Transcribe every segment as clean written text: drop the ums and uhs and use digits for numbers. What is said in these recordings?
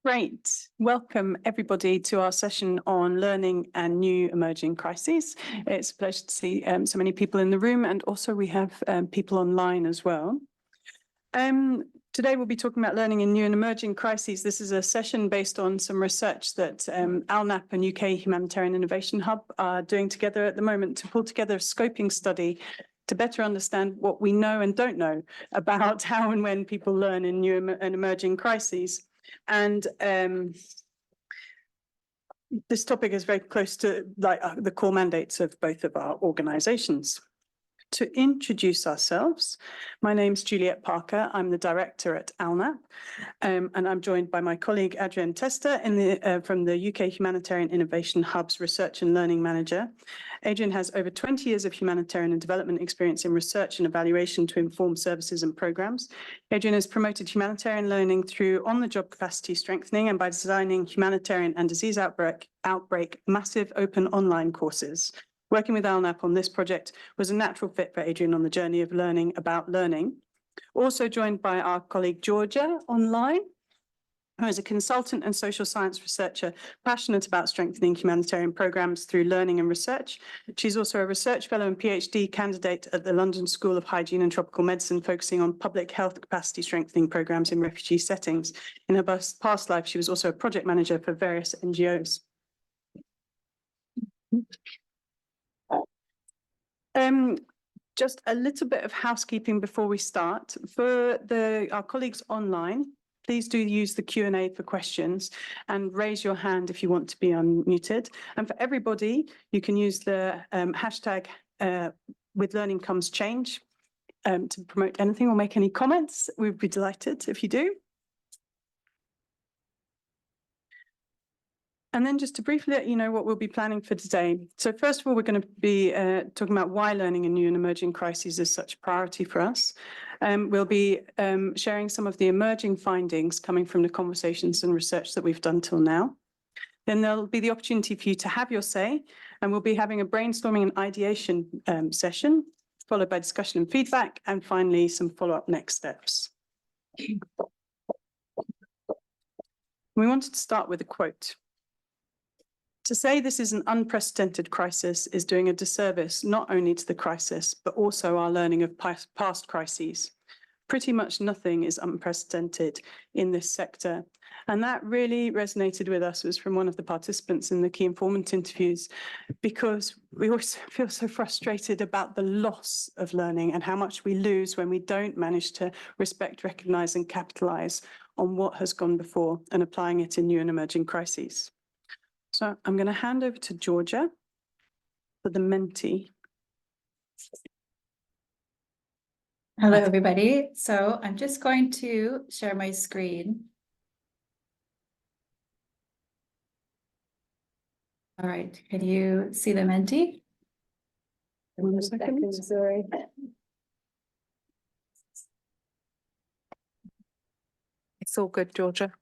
Great. Welcome everybody to our session on learning and new emerging crises. It's a pleasure to see so many people in the room, and also we have people online as well. Today we'll be talking about learning in new and emerging crises. This is a session based on some research that ALNAP and UK Humanitarian Innovation Hub are doing together at the moment to pull together a scoping study to better understand what we know and don't know about how and when people learn in new and emerging crises. And this topic is very close to the core mandates of both of our organisations. To introduce ourselves, my name's Juliet Parker. I'm the director at ALNAP, and I'm joined by my colleague Adrienne Tester from the UK Humanitarian Innovation Hub's Research and Learning Manager. Adrienne has over 20 years of humanitarian and development experience in research and evaluation to inform services and programmes. Adrienne has promoted humanitarian learning through on-the-job capacity strengthening and by designing humanitarian and disease outbreak massive open online courses. Working with ALNAP on this project was a natural fit for Adrienne on the journey of learning about learning. Also joined by our colleague Georgia online, who is a consultant and social science researcher passionate about strengthening humanitarian programmes through learning and research. She's also a research fellow and PhD candidate at the London School of Hygiene and Tropical Medicine, focusing on public health capacity strengthening programmes in refugee settings. In her past life, she was also a project manager for various NGOs. Just a little bit of housekeeping before we start. For our colleagues online, please do use the Q&A for questions and raise your hand if you want to be unmuted. And for everybody, you can use the hashtag with learning comes change to promote anything or make any comments. We'd be delighted if you do. And then just to briefly let you know what we'll be planning for today. So first of all, we're going to be talking about why learning in new and emerging crises is such a priority for us. We'll be sharing some of the emerging findings coming from the conversations and research that we've done till now. Then there'll be the opportunity for you to have your say, and we'll be having a brainstorming and ideation session, followed by discussion and feedback, and finally some follow-up next steps. We wanted to start with a quote. To say this is an unprecedented crisis is doing a disservice not only to the crisis, but also our learning of past crises. Pretty much nothing is unprecedented in this sector. And that really resonated with us. It was from one of the participants in the key informant interviews, because we always feel so frustrated about the loss of learning and how much we lose when we don't manage to respect, recognise and capitalise on what has gone before and applying it in new and emerging crises. So I'm going to hand over to Georgia for the Menti. Hello, everybody. So I'm just going to share my screen. All right, can you see the Menti? 1 second, sorry. It's all good, Georgia.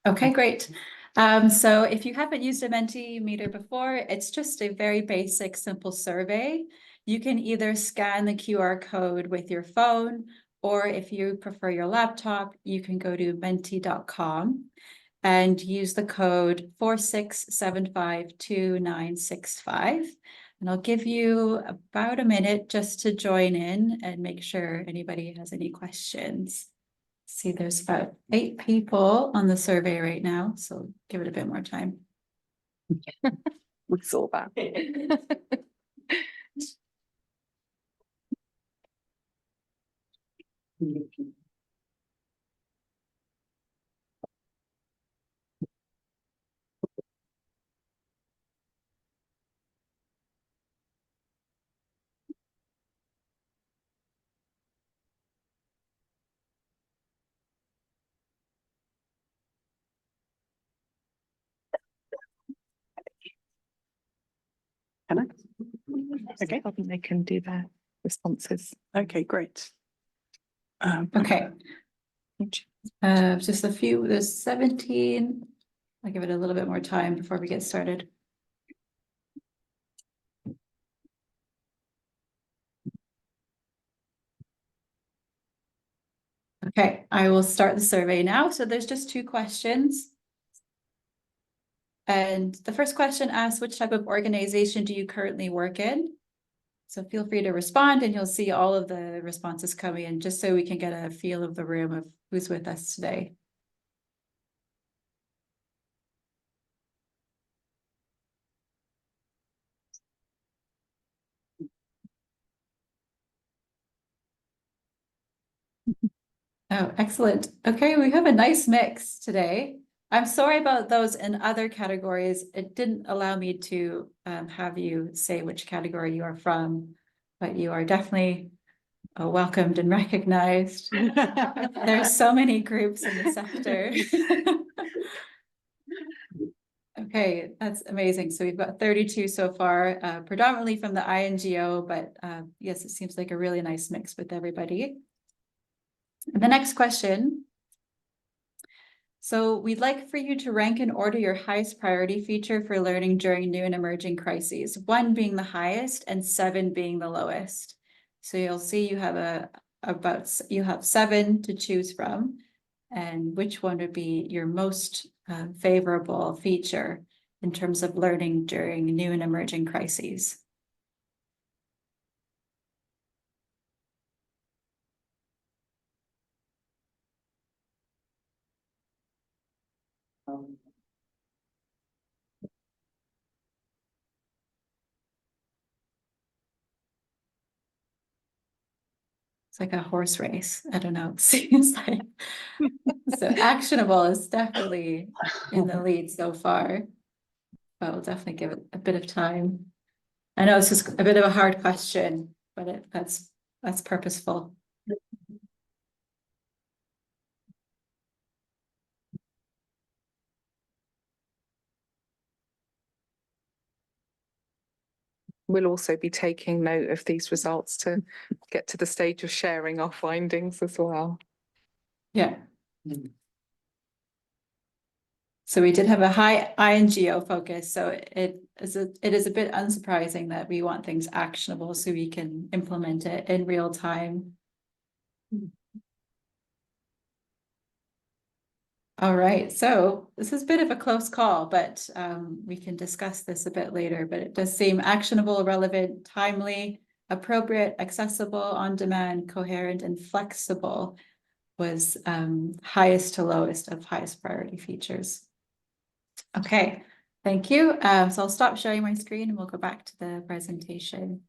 Okay, great. So if you haven't used a Mentimeter before, it's just a very basic, simple survey. You can either scan the QR code with your phone, or if you prefer your laptop, you can go to menti.com and use the code 46752965. And I'll give you about a minute just to join in and make sure anybody has any questions. See, there's about 8 people on the survey right now, so give it a bit more time. We saw that. Can I? Okay, I think they can do their responses. Okay, great. Okay. Just a few, there's 17. I'll give it a little bit more time before we get started. Okay, I will start the survey now. So there's just 2 questions. And the first question asks, which type of organization do you currently work in? So feel free to respond and you'll see all of the responses coming in just so we can get a feel of the room of who's with us today. Oh, excellent. Okay, we have a nice mix today. I'm sorry about those in other categories. It didn't allow me to have you say which category you are from, but you are definitely welcomed and recognized. There's so many groups in the sector. Okay, that's amazing. So we've got 32 so far, predominantly from the INGO, but yes, it seems like a really nice mix with everybody. The next question. So we'd like for you to rank and order your highest priority feature for learning during new and emerging crises, 1 being the highest and 7 being the lowest. So you'll see you have you have 7 to choose from, and which one would be your most favorable feature in terms of learning during new and emerging crises. It's like a horse race. I don't know. It seems like so actionable is definitely in the lead so far. But we'll definitely give it a bit of time. I know it's just a bit of a hard question, but that's purposeful. We'll also be taking note of these results to get to the stage of sharing our findings as well. Yeah. So we did have a high INGO focus, so it is a bit unsurprising that we want things actionable so we can implement it in real time. All right, so this is a bit of a close call, but we can discuss this a bit later, but it does seem actionable, relevant, timely, appropriate, accessible, on demand, coherent, and flexible was highest to lowest of highest priority features. Okay, thank you. So I'll stop sharing my screen and we'll go back to the presentation.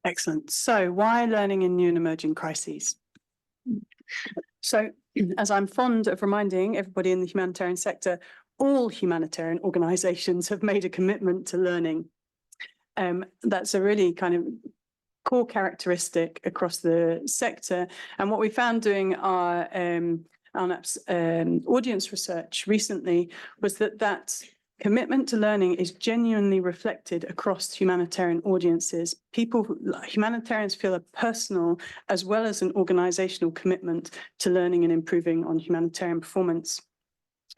Excellent. So why learning in new and emerging crises? So as I'm fond of reminding everybody in the humanitarian sector, all humanitarian organizations have made a commitment to learning. That's a really kind of core characteristic across the sector. And what we found doing our ALNAP's audience research recently was that commitment to learning is genuinely reflected across humanitarian audiences. Humanitarians feel a personal as well as an organizational commitment to learning and improving on humanitarian performance.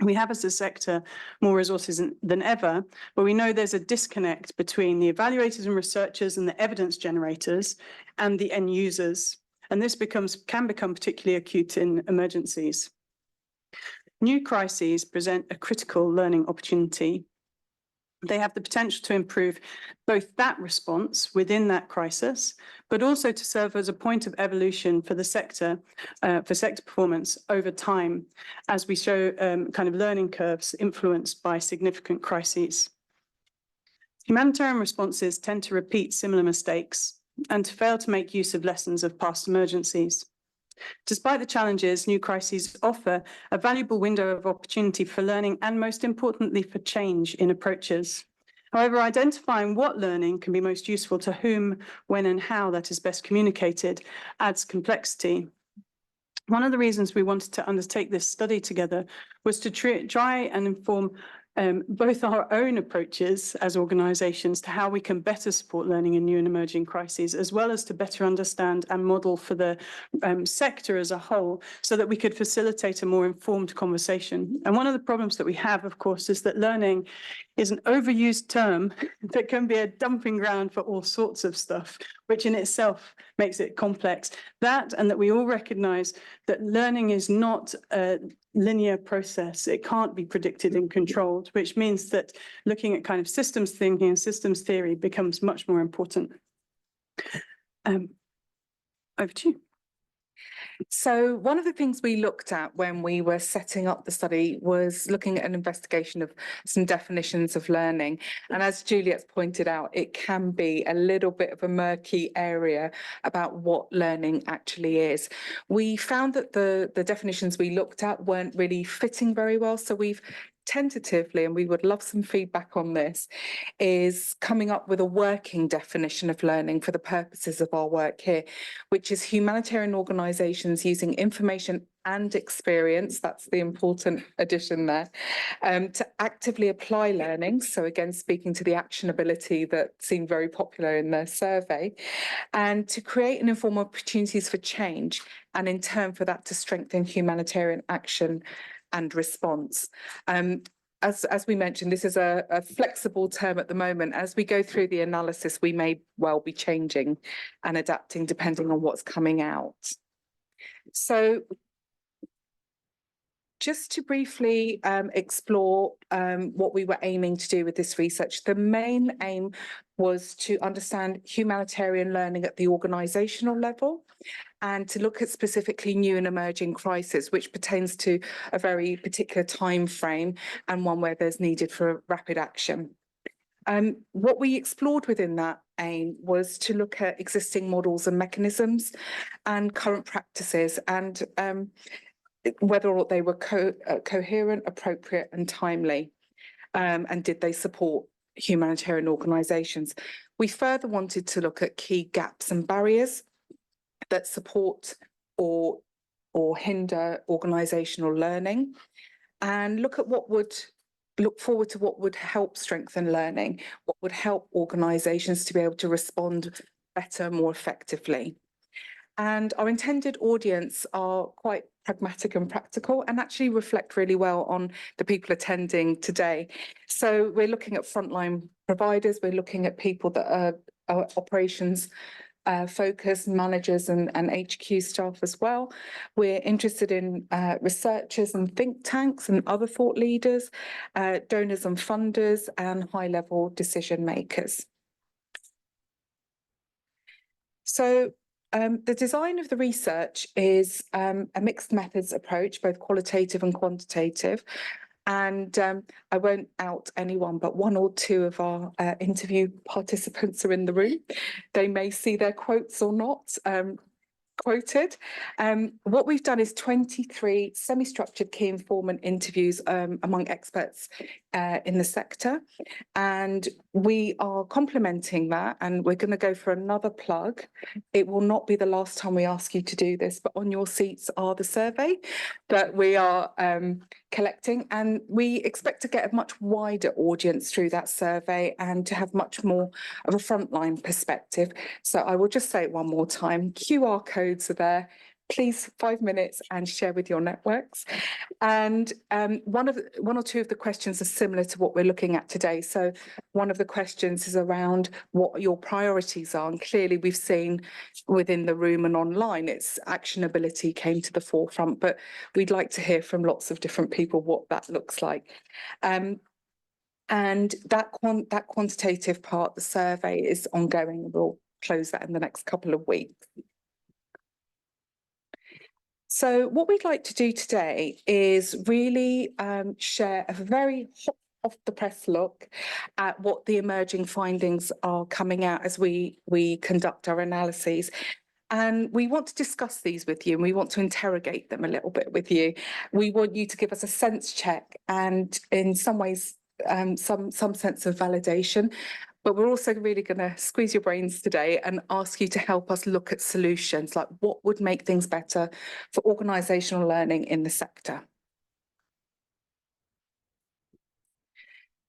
We have as a sector more resources than ever, but we know there's a disconnect between the evaluators and researchers and the evidence generators and the end users. And this can become particularly acute in emergencies. New crises present a critical learning opportunity. They have the potential to improve both that response within that crisis, but also to serve as a point of evolution for the sector, for sector performance over time, as we show kind of learning curves influenced by significant crises. Humanitarian responses tend to repeat similar mistakes and to fail to make use of lessons of past emergencies. Despite the challenges, new crises offer a valuable window of opportunity for learning and, most importantly, for change in approaches. However, identifying what learning can be most useful to whom, when and how that is best communicated adds complexity. One of the reasons we wanted to undertake this study together was to try and inform both our own approaches as organisations to how we can better support learning in new and emerging crises, as well as to better understand and model for the sector as a whole, so that we could facilitate a more informed conversation. And one of the problems that we have, of course, is that learning is an overused term that can be a dumping ground for all sorts of stuff, which in itself makes it complex. That, and that we all recognise that learning is not a linear process. It can't be predicted and controlled, which means that looking at kind of systems thinking and systems theory becomes much more important. Over to you. So one of the things we looked at when we were setting up the study was looking at an investigation of some definitions of learning. And as Juliet's pointed out, it can be a little bit of a murky area about what learning actually is. We found that the definitions we looked at weren't really fitting very well. So we've tentatively, and we would love some feedback on this, is coming up with a working definition of learning for the purposes of our work here, which is humanitarian organisations using information and experience, that's the important addition there, to actively apply learning. So again, speaking to the actionability that seemed very popular in the survey, and to create and inform opportunities for change, and in turn for that to strengthen humanitarian action and response. As we mentioned, this is a flexible term at the moment. As we go through the analysis, we may well be changing and adapting depending on what's coming out. So just to briefly explore what we were aiming to do with this research, the main aim was to understand humanitarian learning at the organisational level, and to look at specifically new and emerging crises, which pertains to a very particular time frame and one where there's needed for rapid action. What we explored within that aim was to look at existing models and mechanisms and current practices, and whether or not they were coherent, appropriate and timely, and did they support humanitarian organisations. We further wanted to look at key gaps and barriers that support or hinder organisational learning, and look forward to what would help strengthen learning, what would help organisations to be able to respond better, more effectively. And our intended audience are quite pragmatic and practical, and actually reflect really well on the people attending today. So we're looking at frontline providers, we're looking at people that are operations focused, managers and HQ staff as well. We're interested in researchers and think tanks and other thought leaders, donors and funders, and high-level decision makers. So the design of the research is a mixed methods approach, both qualitative and quantitative. And I won't out anyone, but one or two of our interview participants are in the room. They may see their quotes or not quoted. What we've done is 23 semi-structured key informant interviews among experts in the sector. And we are complementing that, and we're going to go for another plug. It will not be the last time we ask you to do this, but on your seats are the survey that we are collecting, and we expect to get a much wider audience through that survey and to have much more of a frontline perspective. So I will just say it one more time. QR codes are there. Please, 5 minutes and share with your networks. And one or two of the questions are similar to what we're looking at today. So one of the questions is around what your priorities are. And clearly we've seen within the room and online, it's actionability came to the forefront, but we'd like to hear from lots of different people what that looks like. And that quantitative part, the survey, is ongoing. We'll close that in the next couple of weeks. So what we'd like to do today is really share a very hot off the press look at what the emerging findings are coming out as we conduct our analyses. And we want to discuss these with you, and we want to interrogate them a little bit with you. We want you to give us a sense check and in some ways some sense of validation. But we're also really going to squeeze your brains today and ask you to help us look at solutions, like what would make things better for organisational learning in the sector.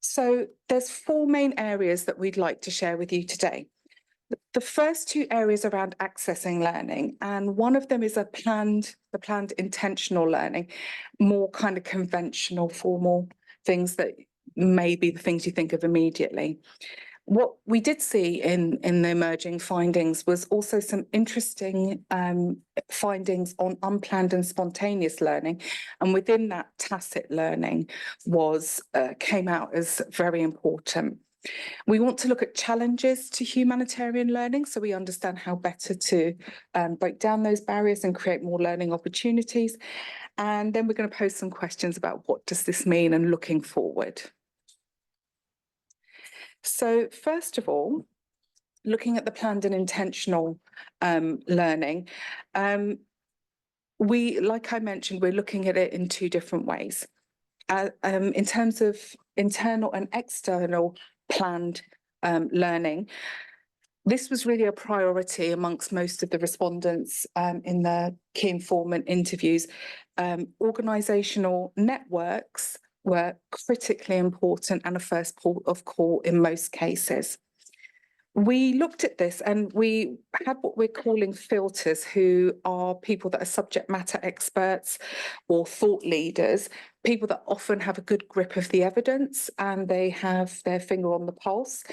So there's four main areas that we'd like to share with you today. The first two areas around accessing learning, and one of them is the planned intentional learning, more kind of conventional, formal things that may be the things you think of immediately. What we did see in the emerging findings was also some interesting findings on unplanned and spontaneous learning, and within that, tacit learning came out as very important. We want to look at challenges to humanitarian learning, so we understand how better to break down those barriers and create more learning opportunities. And then we're going to pose some questions about what does this mean and looking forward. So first of all, looking at the planned and intentional learning, like I mentioned, we're looking at it in two different ways. In terms of internal and external planned learning, this was really a priority amongst most of the respondents in the key informant interviews. Organisational networks were critically important and a first port of call in most cases. We looked at this and we had what we're calling filters, who are people that are subject matter experts or thought leaders, people that often have a good grip of the evidence and they have their finger on the pulse.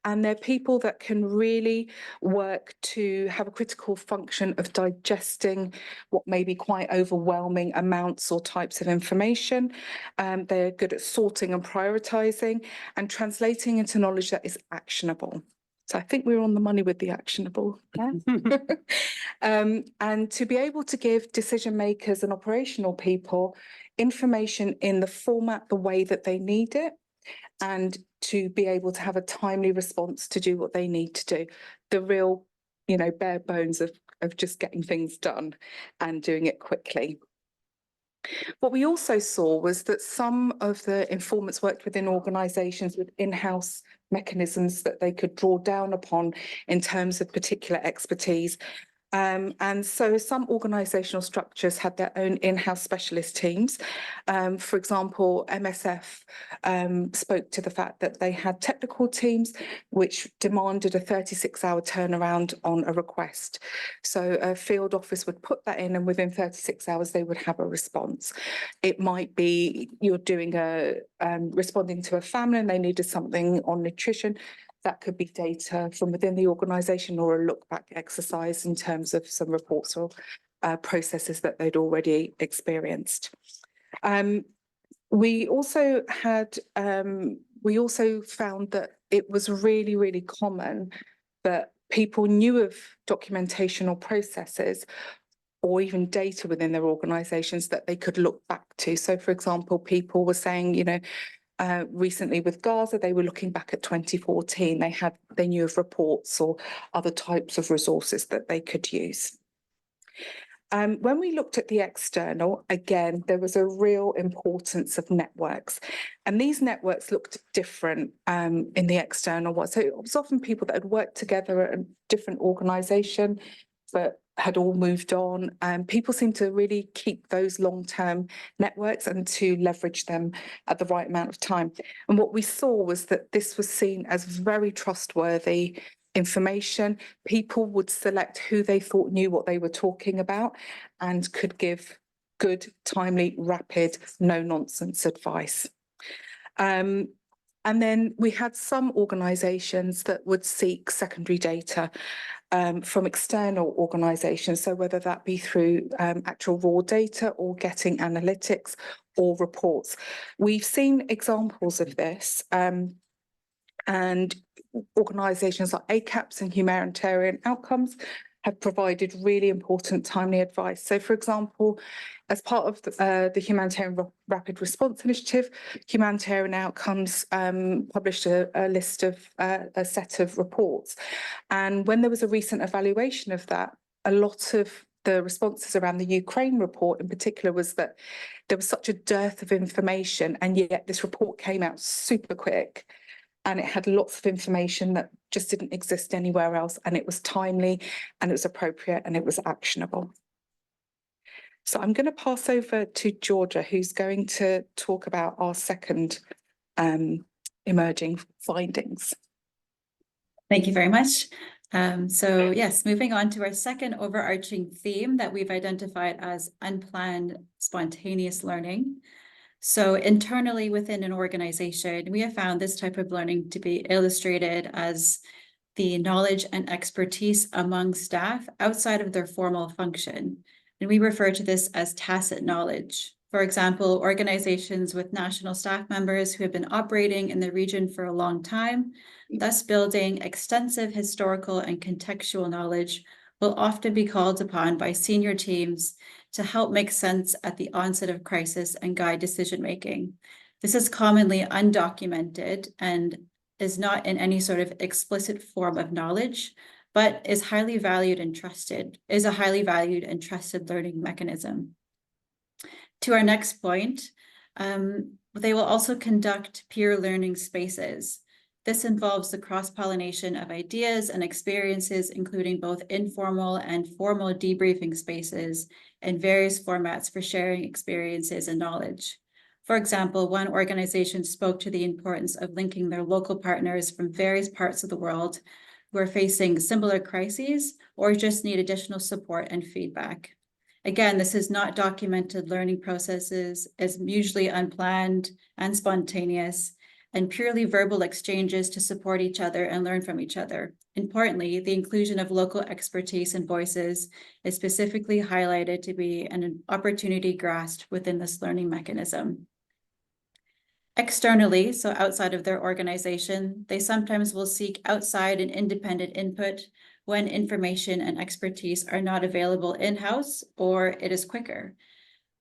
And they're people that can really work to have a critical function of digesting what may be quite overwhelming amounts or types of information. They're good at sorting and prioritising and translating into knowledge that is actionable. So I think we're on the money with the actionable. Yeah? And to be able to give decision makers and operational people information in the format, the way that they need it, and to be able to have a timely response to do what they need to do. The real, bare bones of just getting things done and doing it quickly. What we also saw was that some of the informants worked within organisations with in-house mechanisms that they could draw down upon in terms of particular expertise. And so some organisational structures had their own in-house specialist teams. For example, MSF spoke to the fact that they had technical teams which demanded a 36-hour turnaround on a request. So a field office would put that in and within 36 hours they would have a response. It might be you're doing responding to a family and they needed something on nutrition. That could be data from within the organisation or a look back exercise in terms of some reports or processes that they'd already experienced. We also found that it was really, really common that people knew of documentation or processes or even data within their organisations that they could look back to. So, for example, people were saying, recently with Gaza, they were looking back at 2014. They knew of reports or other types of resources that they could use. When we looked at the external, again, there was a real importance of networks. And these networks looked different in the external one. So it was often people that had worked together at a different organisation, but had all moved on. People seem to really keep those long-term networks and to leverage them at the right amount of time. And what we saw was that this was seen as very trustworthy information. People would select who they thought knew what they were talking about and could give good, timely, rapid, no-nonsense advice. And then we had some organisations that would seek secondary data from external organisations, so whether that be through actual raw data or getting analytics or reports. We've seen examples of this, and organisations like ACAPS and Humanitarian Outcomes have provided really important timely advice. So, for example, as part of the Humanitarian Rapid Response Initiative, Humanitarian Outcomes published a list of a set of reports. And when there was a recent evaluation of that, a lot of the responses around the Ukraine report in particular was that there was such a dearth of information, and yet this report came out super quick. And it had lots of information that just didn't exist anywhere else. And it was timely and it was appropriate and it was actionable. So I'm going to pass over to Georgia, who's going to talk about our second emerging findings. Thank you very much. So yes, moving on to our second overarching theme that we've identified as unplanned spontaneous learning. So internally within an organization, we have found this type of learning to be illustrated as the knowledge and expertise among staff outside of their formal function. And we refer to this as tacit knowledge. For example, organizations with national staff members who have been operating in the region for a long time, thus building extensive historical and contextual knowledge, will often be called upon by senior teams to help make sense at the onset of crisis and guide decision-making. This is commonly undocumented and is not in any sort of explicit form of knowledge, but is a highly valued and trusted learning mechanism. To our next point, they will also conduct peer learning spaces. This involves the cross-pollination of ideas and experiences, including both informal and formal debriefing spaces and various formats for sharing experiences and knowledge. For example, one organization spoke to the importance of linking their local partners from various parts of the world who are facing similar crises or just need additional support and feedback. Again, this is not documented learning processes, is usually unplanned and spontaneous, and purely verbal exchanges to support each other and learn from each other. Importantly, the inclusion of local expertise and voices is specifically highlighted to be an opportunity grasped within this learning mechanism. Externally, so outside of their organization, they sometimes will seek outside and independent input when information and expertise are not available in-house or it is quicker,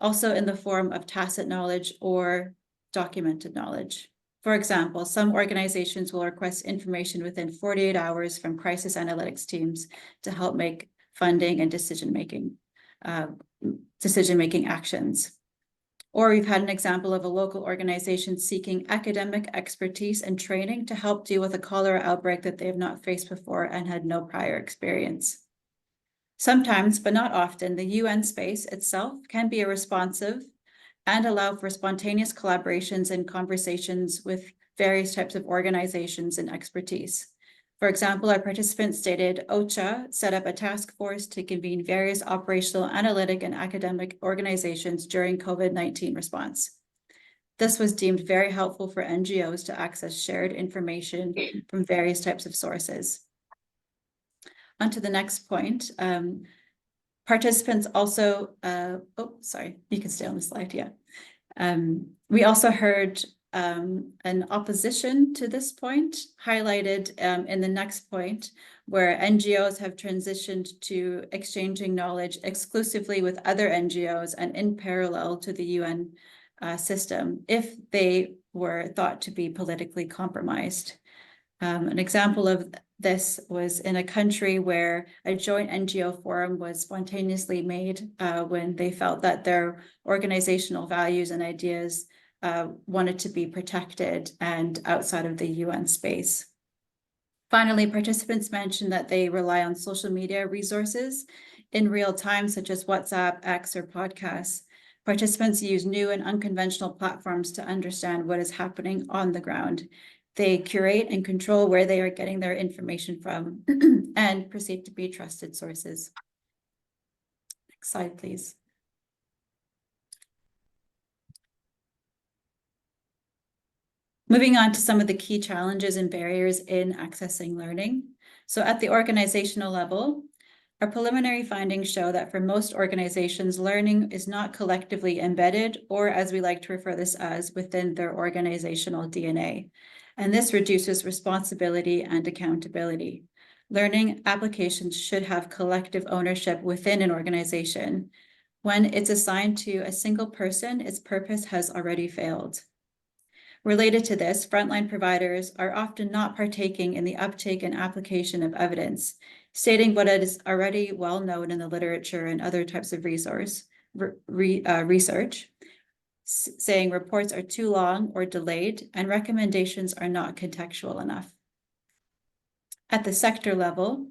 also in the form of tacit knowledge or documented knowledge. For example, some organizations will request information within 48 hours from crisis analytics teams to help make funding and decision-making actions. Or we've had an example of a local organization seeking academic expertise and training to help deal with a cholera outbreak that they have not faced before and had no prior experience. Sometimes, but not often, the UN space itself can be responsive and allow for spontaneous collaborations and conversations with various types of organizations and expertise. For example, our participants stated OCHA set up a task force to convene various operational, analytic, and academic organizations during COVID-19 response. This was deemed very helpful for NGOs to access shared information from various types of sources. On to the next point. Participants also, you can stay on the slide, yeah. We also heard an opposition to this point highlighted in the next point, where NGOs have transitioned to exchanging knowledge exclusively with other NGOs and in parallel to the UN system if they were thought to be politically compromised. An example of this was in a country where a joint NGO forum was spontaneously made when they felt that their organizational values and ideas wanted to be protected and outside of the UN space. Finally, participants mentioned that they rely on social media resources in real time, such as WhatsApp, X, or podcasts. Participants use new and unconventional platforms to understand what is happening on the ground. They curate and control where they are getting their information from and perceive to be trusted sources. Next slide, please. Moving on to some of the key challenges and barriers in accessing learning. So at the organizational level, our preliminary findings show that for most organizations, learning is not collectively embedded, or as we like to refer this as, within their organizational DNA. And this reduces responsibility and accountability. Learning applications should have collective ownership within an organization. When it's assigned to a single person, its purpose has already failed. Related to this, frontline providers are often not partaking in the uptake and application of evidence, stating what is already well known in the literature and other types of research, saying reports are too long or delayed and recommendations are not contextual enough. At the sector level,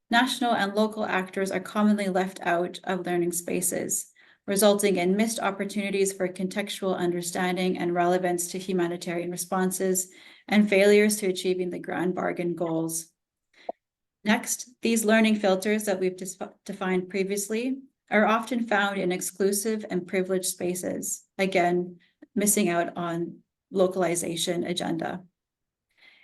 national and local actors are commonly left out of learning spaces. resulting in missed opportunities for contextual understanding and relevance to humanitarian responses, and failures to achieving the grand bargain goals. Next, these learning filters that we've defined previously are often found in exclusive and privileged spaces, again, missing out on localization agenda.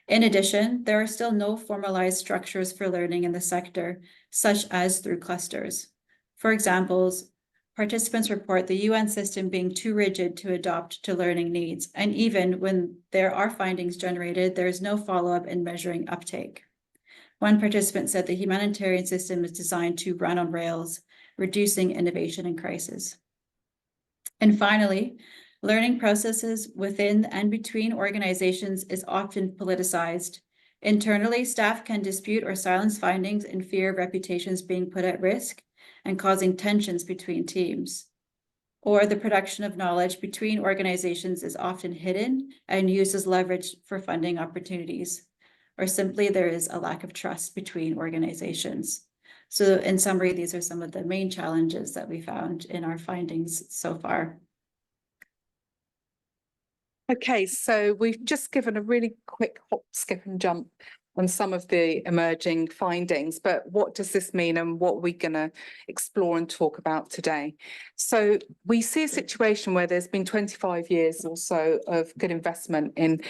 In addition, there are still no formalized structures for learning in the sector, such as through clusters. For example, participants report the UN system being too rigid to adopt to learning needs, and even when there are findings generated, there is no follow-up in measuring uptake. One participant said the humanitarian system is designed to run on rails, reducing innovation in crisis. And finally, learning processes within and between organizations is often politicized. Internally, staff can dispute or silence findings in fear of reputations being put at risk and causing tensions between teams. Or the production of knowledge between organizations is often hidden and used as leverage for funding opportunities. Or simply there is a lack of trust between organizations. So in summary, these are some of the main challenges that we found in our findings so far. Okay, so we've just given a really quick hop, skip and jump on some of the emerging findings, but what does this mean and what are we going to explore and talk about today? So we see a situation where there's been 25 years or so of good investment in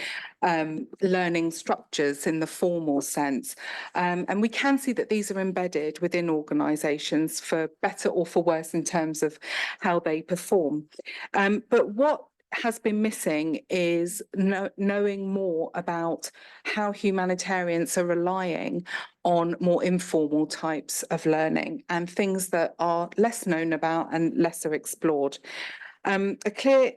learning structures in the formal sense. And we can see that these are embedded within organisations for better or for worse in terms of how they perform. But what has been missing is knowing more about how humanitarians are relying on more informal types of learning and things that are less known about and lesser explored. A clear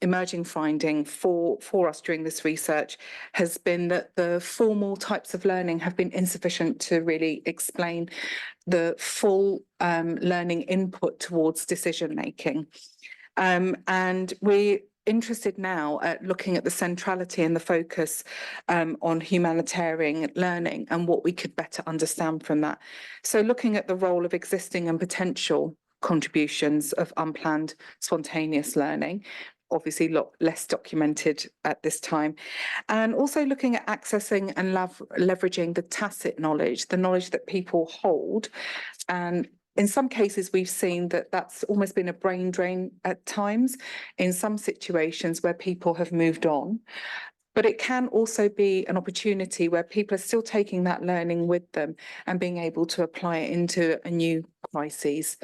emerging finding for us during this research has been that the formal types of learning have been insufficient to really explain the full learning input towards decision making. And we're interested now at looking at the centrality and the focus on humanitarian learning and what we could better understand from that. So looking at the role of existing and potential contributions of unplanned spontaneous learning, obviously a lot less documented at this time, and also looking at accessing and leveraging the tacit knowledge, the knowledge that people hold. And in some cases, we've seen that that's almost been a brain drain at times in some situations where people have moved on. But it can also be an opportunity where people are still taking that learning with them and being able to apply it into a new crises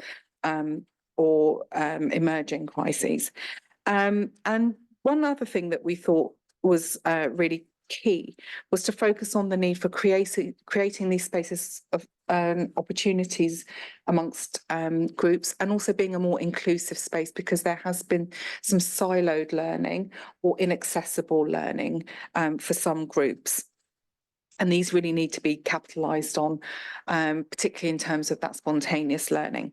or emerging crises. And one other thing that we thought was really key was to focus on the need for creating these spaces of opportunities amongst groups, and also being a more inclusive space, because there has been some siloed learning or inaccessible learning for some groups. And these really need to be capitalised on, particularly in terms of that spontaneous learning.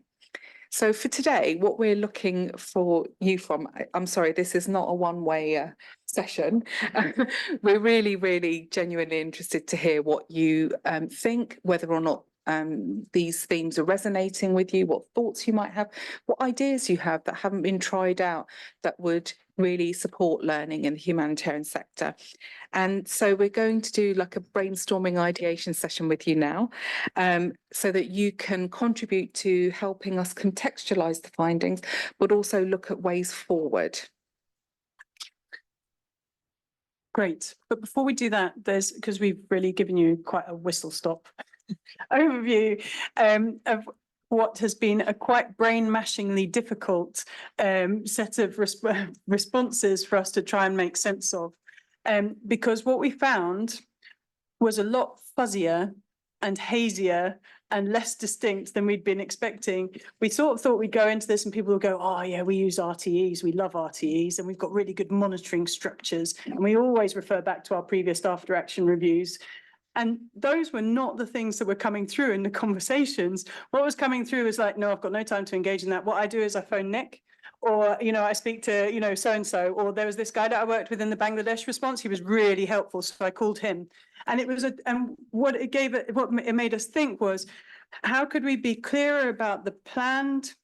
So for today, what we're looking for you from, I'm sorry, this is not a one-way session. We're really, really genuinely interested to hear what you think, whether or not these themes are resonating with you, what thoughts you might have, what ideas you have that haven't been tried out that would really support learning in the humanitarian sector. And so we're going to do like a brainstorming ideation session with you now, so that you can contribute to helping us contextualise the findings, but also look at ways forward. Great. But before we do that, because we've really given you quite a whistle-stop overview of what has been a quite brain-mashingly difficult set of responses for us to try and make sense of. Because what we found was a lot fuzzier and hazier and less distinct than we'd been expecting. We sort of thought we'd go into this and people would go, oh yeah, we use RTEs, we love RTEs, and we've got really good monitoring structures. And we always refer back to our previous after action reviews. And those were not the things that were coming through in the conversations. What was coming through was like, no, I've got no time to engage in that. What I do is I phone Nick, or, you know, I speak to, you know, so-and-so, or there was this guy that I worked with in the Bangladesh response. He was really helpful. So I called him. And it was, and what it made us think was, how could we be clearer about the planned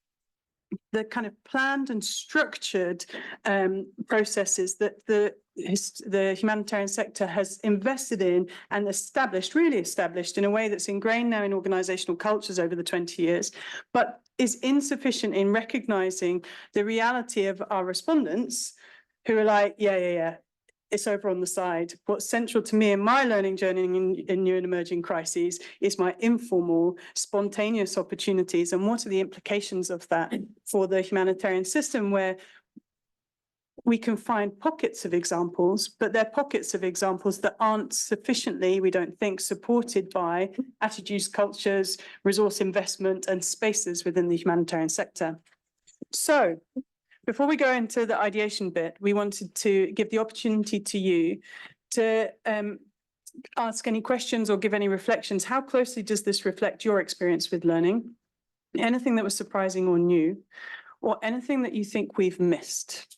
the kind of planned and structured processes that the humanitarian sector has invested in and really established in a way that's ingrained now in organizational cultures over the 20 years, but is insufficient in recognizing the reality of our respondents who are like, yeah, it's over on the side. What's central to me in my learning journey in new and emerging crises is my informal, spontaneous opportunities, and what are the implications of that for the humanitarian system, where we can find pockets of examples, but they're pockets of examples that aren't sufficiently, we don't think, supported by attitudes, cultures, resource investment, and spaces within the humanitarian sector. So, before we go into the ideation bit, we wanted to give the opportunity to you to ask any questions or give any reflections. How closely does this reflect your experience with learning? Anything that was surprising or new, or anything that you think we've missed?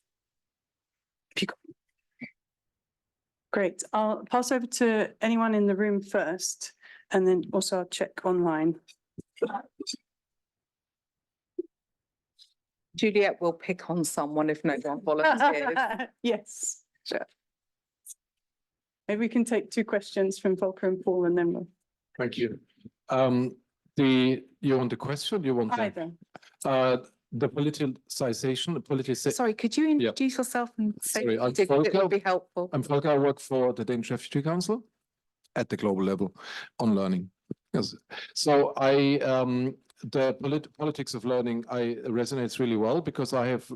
Great. I'll pass over to anyone in the room first, and then also I'll check online. Juliet will pick on someone if no one volunteers. Yes. Sure. Maybe we can take 2 questions from Volker and Paul, and then we'll Thank you. You want the question? You want either. the politicization, Sorry, could you introduce yourself and say Sorry, I'm it would Volker. be helpful? I'm Volker. I work for the Danish Refugee Council at the global level on learning. Yes. So the politics of learning resonates really well, because I have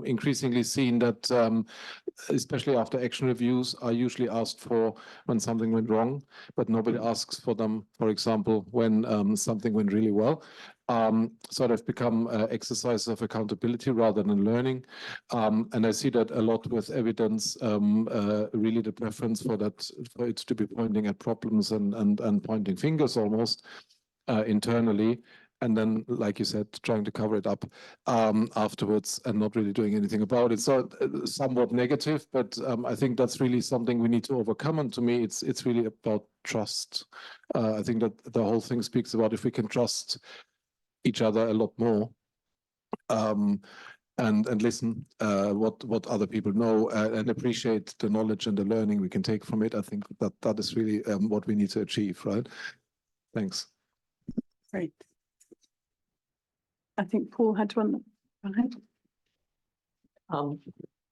increasingly seen that, especially after action reviews, are usually asked for when something went wrong, but nobody asks for them, for example, when something went really well. So they've become exercises of accountability rather than learning. And I see that a lot with evidence, really the preference for it to be pointing at problems and pointing fingers almost internally. And then, like you said, trying to cover it up afterwards and not really doing anything about it. So somewhat negative, but I think that's really something we need to overcome. And to me, it's really about trust. I think that the whole thing speaks about if we can trust each other a lot more, and listen what other people know, and appreciate the knowledge and the learning we can take from it. I think that is really what we need to achieve, right? Thanks. Great. I think Paul had one behind. Paul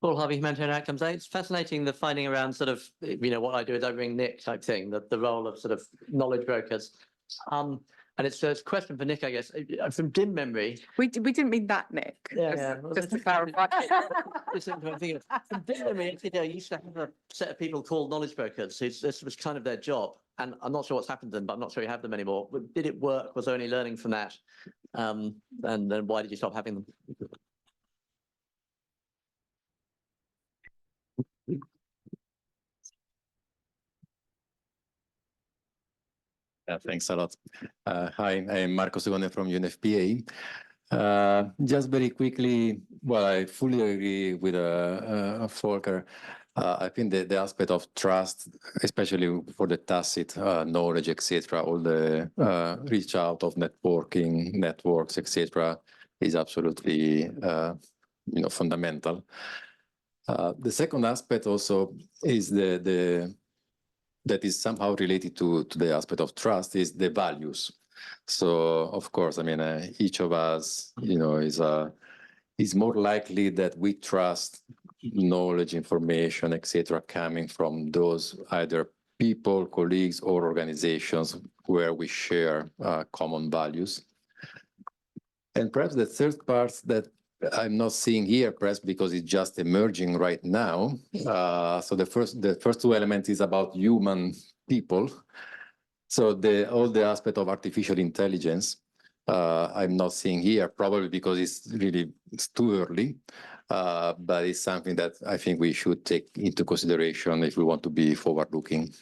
Harvey, Humanitarian Outcomes. It's fascinating, the finding around sort of, what I do is I bring Nick type thing, that the role of sort of knowledge brokers. And it's a question for Nick, I guess. From dim memory. We didn't mean that, Nick. Yeah. Just to clarify. From dim memory, actually, I used to have a set of people called knowledge brokers. This was kind of their job. And I'm not sure what's happened to them, but I'm not sure you have them anymore. But did it work? Was there any learning from that? And then why did you stop having them? Thanks a lot. Hi, I'm Marco Segone from UNFPA. Just very quickly, well, I fully agree with Volker. I think the aspect of trust, especially for the tacit knowledge, etc., all the reach out of networking, networks, etc., is absolutely fundamental. The second aspect also is that is somehow related to the aspect of trust, is the values. So of course, I mean, each of us, is more likely that we trust knowledge, information, etc., coming from those either people, colleagues, or organizations where we share common values. And perhaps the third part that I'm not seeing here, perhaps because it's just emerging right now. So the first 2 elements is about human people. So all the aspect of artificial intelligence, I'm not seeing here, probably because it's too early. But it's something that I think we should take into consideration if we want to be forward-looking.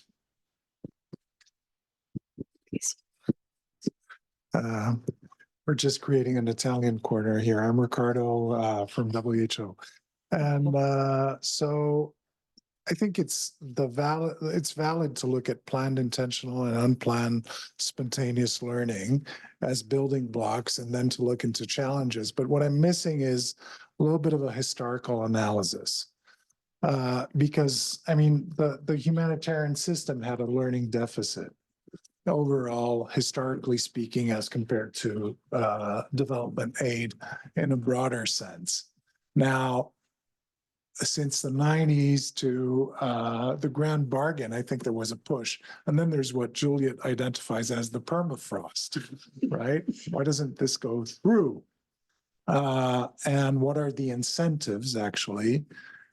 We're just creating an Italian corner here. I'm Ricardo from WHO. And so I think it's valid to look at planned, intentional and unplanned spontaneous learning as building blocks and then to look into challenges. But what I'm missing is a little bit of a historical analysis. Because I mean, the humanitarian system had a learning deficit overall, historically speaking, as compared to development aid in a broader sense. Now, since the 90s to the grand bargain, I think there was a push. And then there's what Juliet identifies as the permafrost, right? Why doesn't this go through? And what are the incentives actually,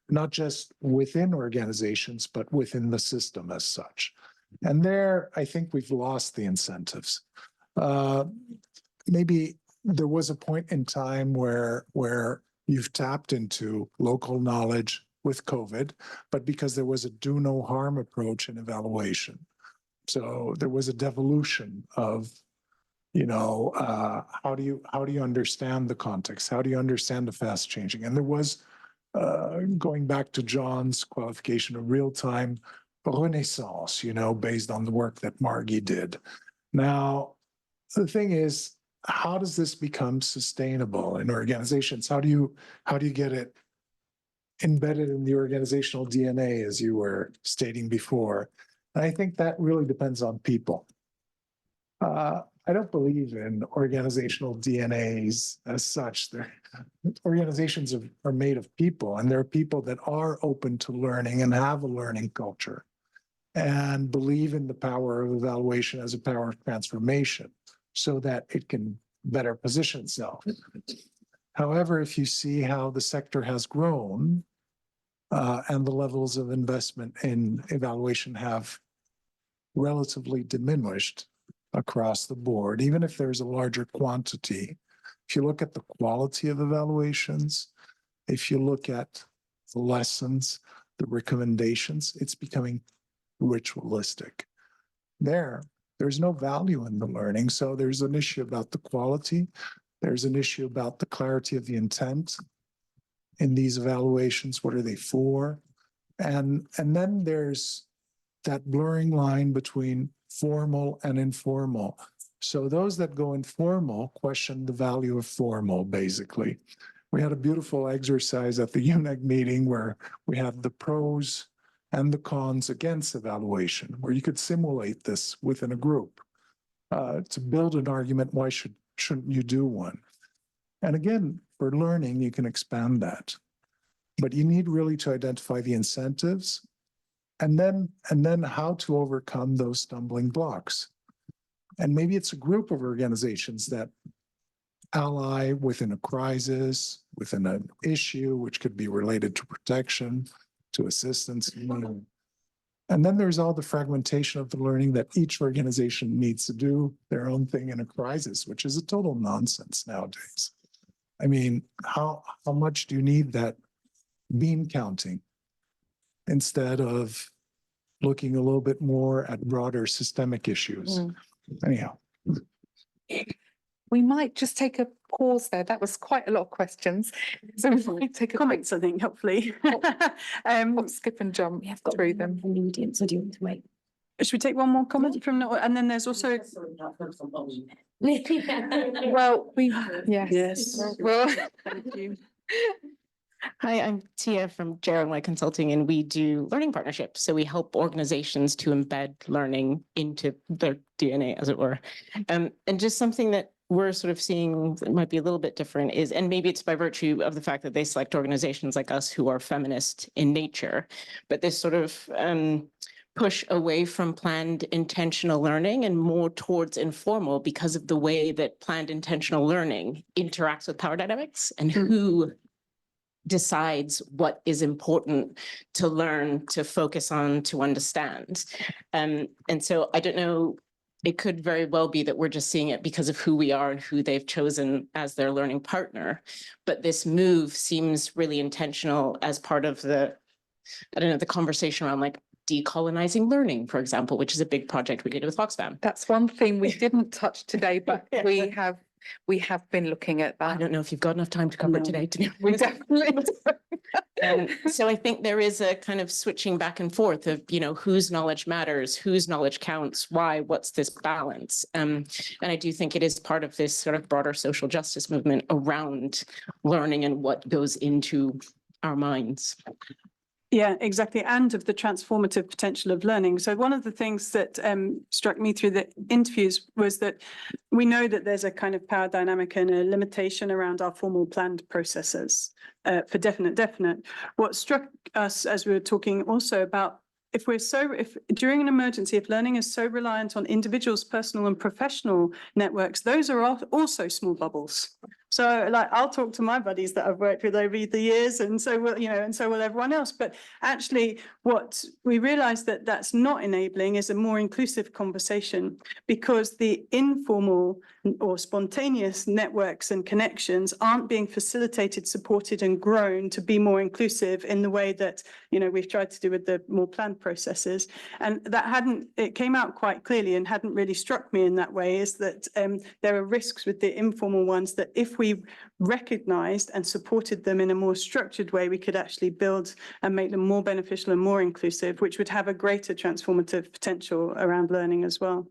not just within organizations, but within the system as such? And there, I think we've lost the incentives. Maybe there was a point in time where you've tapped into local knowledge with COVID, but because there was a do no harm approach in evaluation. So there was a devolution of, you know, how do you understand the context? How do you understand the fast changing? And there was, going back to John's qualification, of real-time renaissance, you know, based on the work that Margie did. Now, the thing is, how does this become sustainable in organizations? How do you get it embedded in the organizational DNA, as you were stating before? And I think that really depends on people. I don't believe in organizational DNAs as such. Organizations are made of people, and there are people that are open to learning and have a learning culture and believe in the power of evaluation as a power of transformation so that it can better position itself. However, if you see how the sector has grown and the levels of investment in evaluation have relatively diminished across the board, even if there's a larger quantity, if you look at the quality of evaluations, if you look at the lessons, the recommendations, it's becoming ritualistic. There's no value in the learning. So there's an issue about the quality. There's an issue about the clarity of the intent in these evaluations. What are they for? And then there's that blurring line between formal and informal. So those that go informal question the value of formal, basically. We had a beautiful exercise at the UNEG meeting where we had the pros and the cons against evaluation, where you could simulate this within a group to build an argument, why shouldn't you do one? And again, for learning, you can expand that. But you need really to identify the incentives and then how to overcome those stumbling blocks. And maybe it's a group of organizations that ally within a crisis, within an issue, which could be related to protection, to assistance. And then there's all the fragmentation of the learning that each organization needs to do their own thing in a crisis, which is a total nonsense nowadays. I mean, how much do you need that bean counting instead of looking a little bit more at broader systemic issues? Anyhow. We might just take a pause there. That was quite a lot of questions. So we might take a quick Comments, I think, hopefully. skip and jump through them. From the audience, or do you want to wait? Should we take one more comment from, and then there's also. Well, yes. Well, Thank you. Hi, I'm Tia from Gerald White Consulting, and we do learning partnerships. So we help organizations to embed learning into their DNA, as it were. And just something that we're sort of seeing that might be a little bit different is, and maybe it's by virtue of the fact that they select organizations like us who are feminist in nature, but this sort of push away from planned intentional learning and more towards informal because of the way that planned intentional learning interacts with power dynamics and who decides what is important to learn, to focus on, to understand. And so I don't know, it could very well be that we're just seeing it because of who we are and who they've chosen as their learning partner. But this move seems really intentional as part of the, I don't know, the conversation around like decolonizing learning, for example, which is a big project we did with Oxfam. that's one thing we didn't touch today, but Yeah. we have we have been looking at I that. don't know if you've got enough time to cover it No. today, to be We definitely So I think there is a kind of switching back and forth of, whose knowledge matters, whose knowledge counts, why, what's this balance? And I do think it is part of this sort of broader social justice movement around learning and what goes into our minds. Yeah, exactly. And of the transformative potential of learning. So one of the things that struck me through the interviews was that we know that there's a kind of power dynamic and a limitation around our formal planned processes for definite. What struck us as we were talking also about if during an emergency, if learning is so reliant on individuals' personal and professional networks, those are also small bubbles. So like I'll talk to my buddies that I've worked with over the years, and so will, and so will everyone else. But actually what we realize that that's not enabling is a more inclusive conversation, because the informal or spontaneous networks and connections aren't being facilitated, supported and grown to be more inclusive in the way that, we've tried to do with the more planned processes. And it came out quite clearly and hadn't really struck me in that way, is that there are risks with the informal ones that if we recognized and supported them in a more structured way, we could actually build and make them more beneficial and more inclusive, which would have a greater transformative potential around learning as well.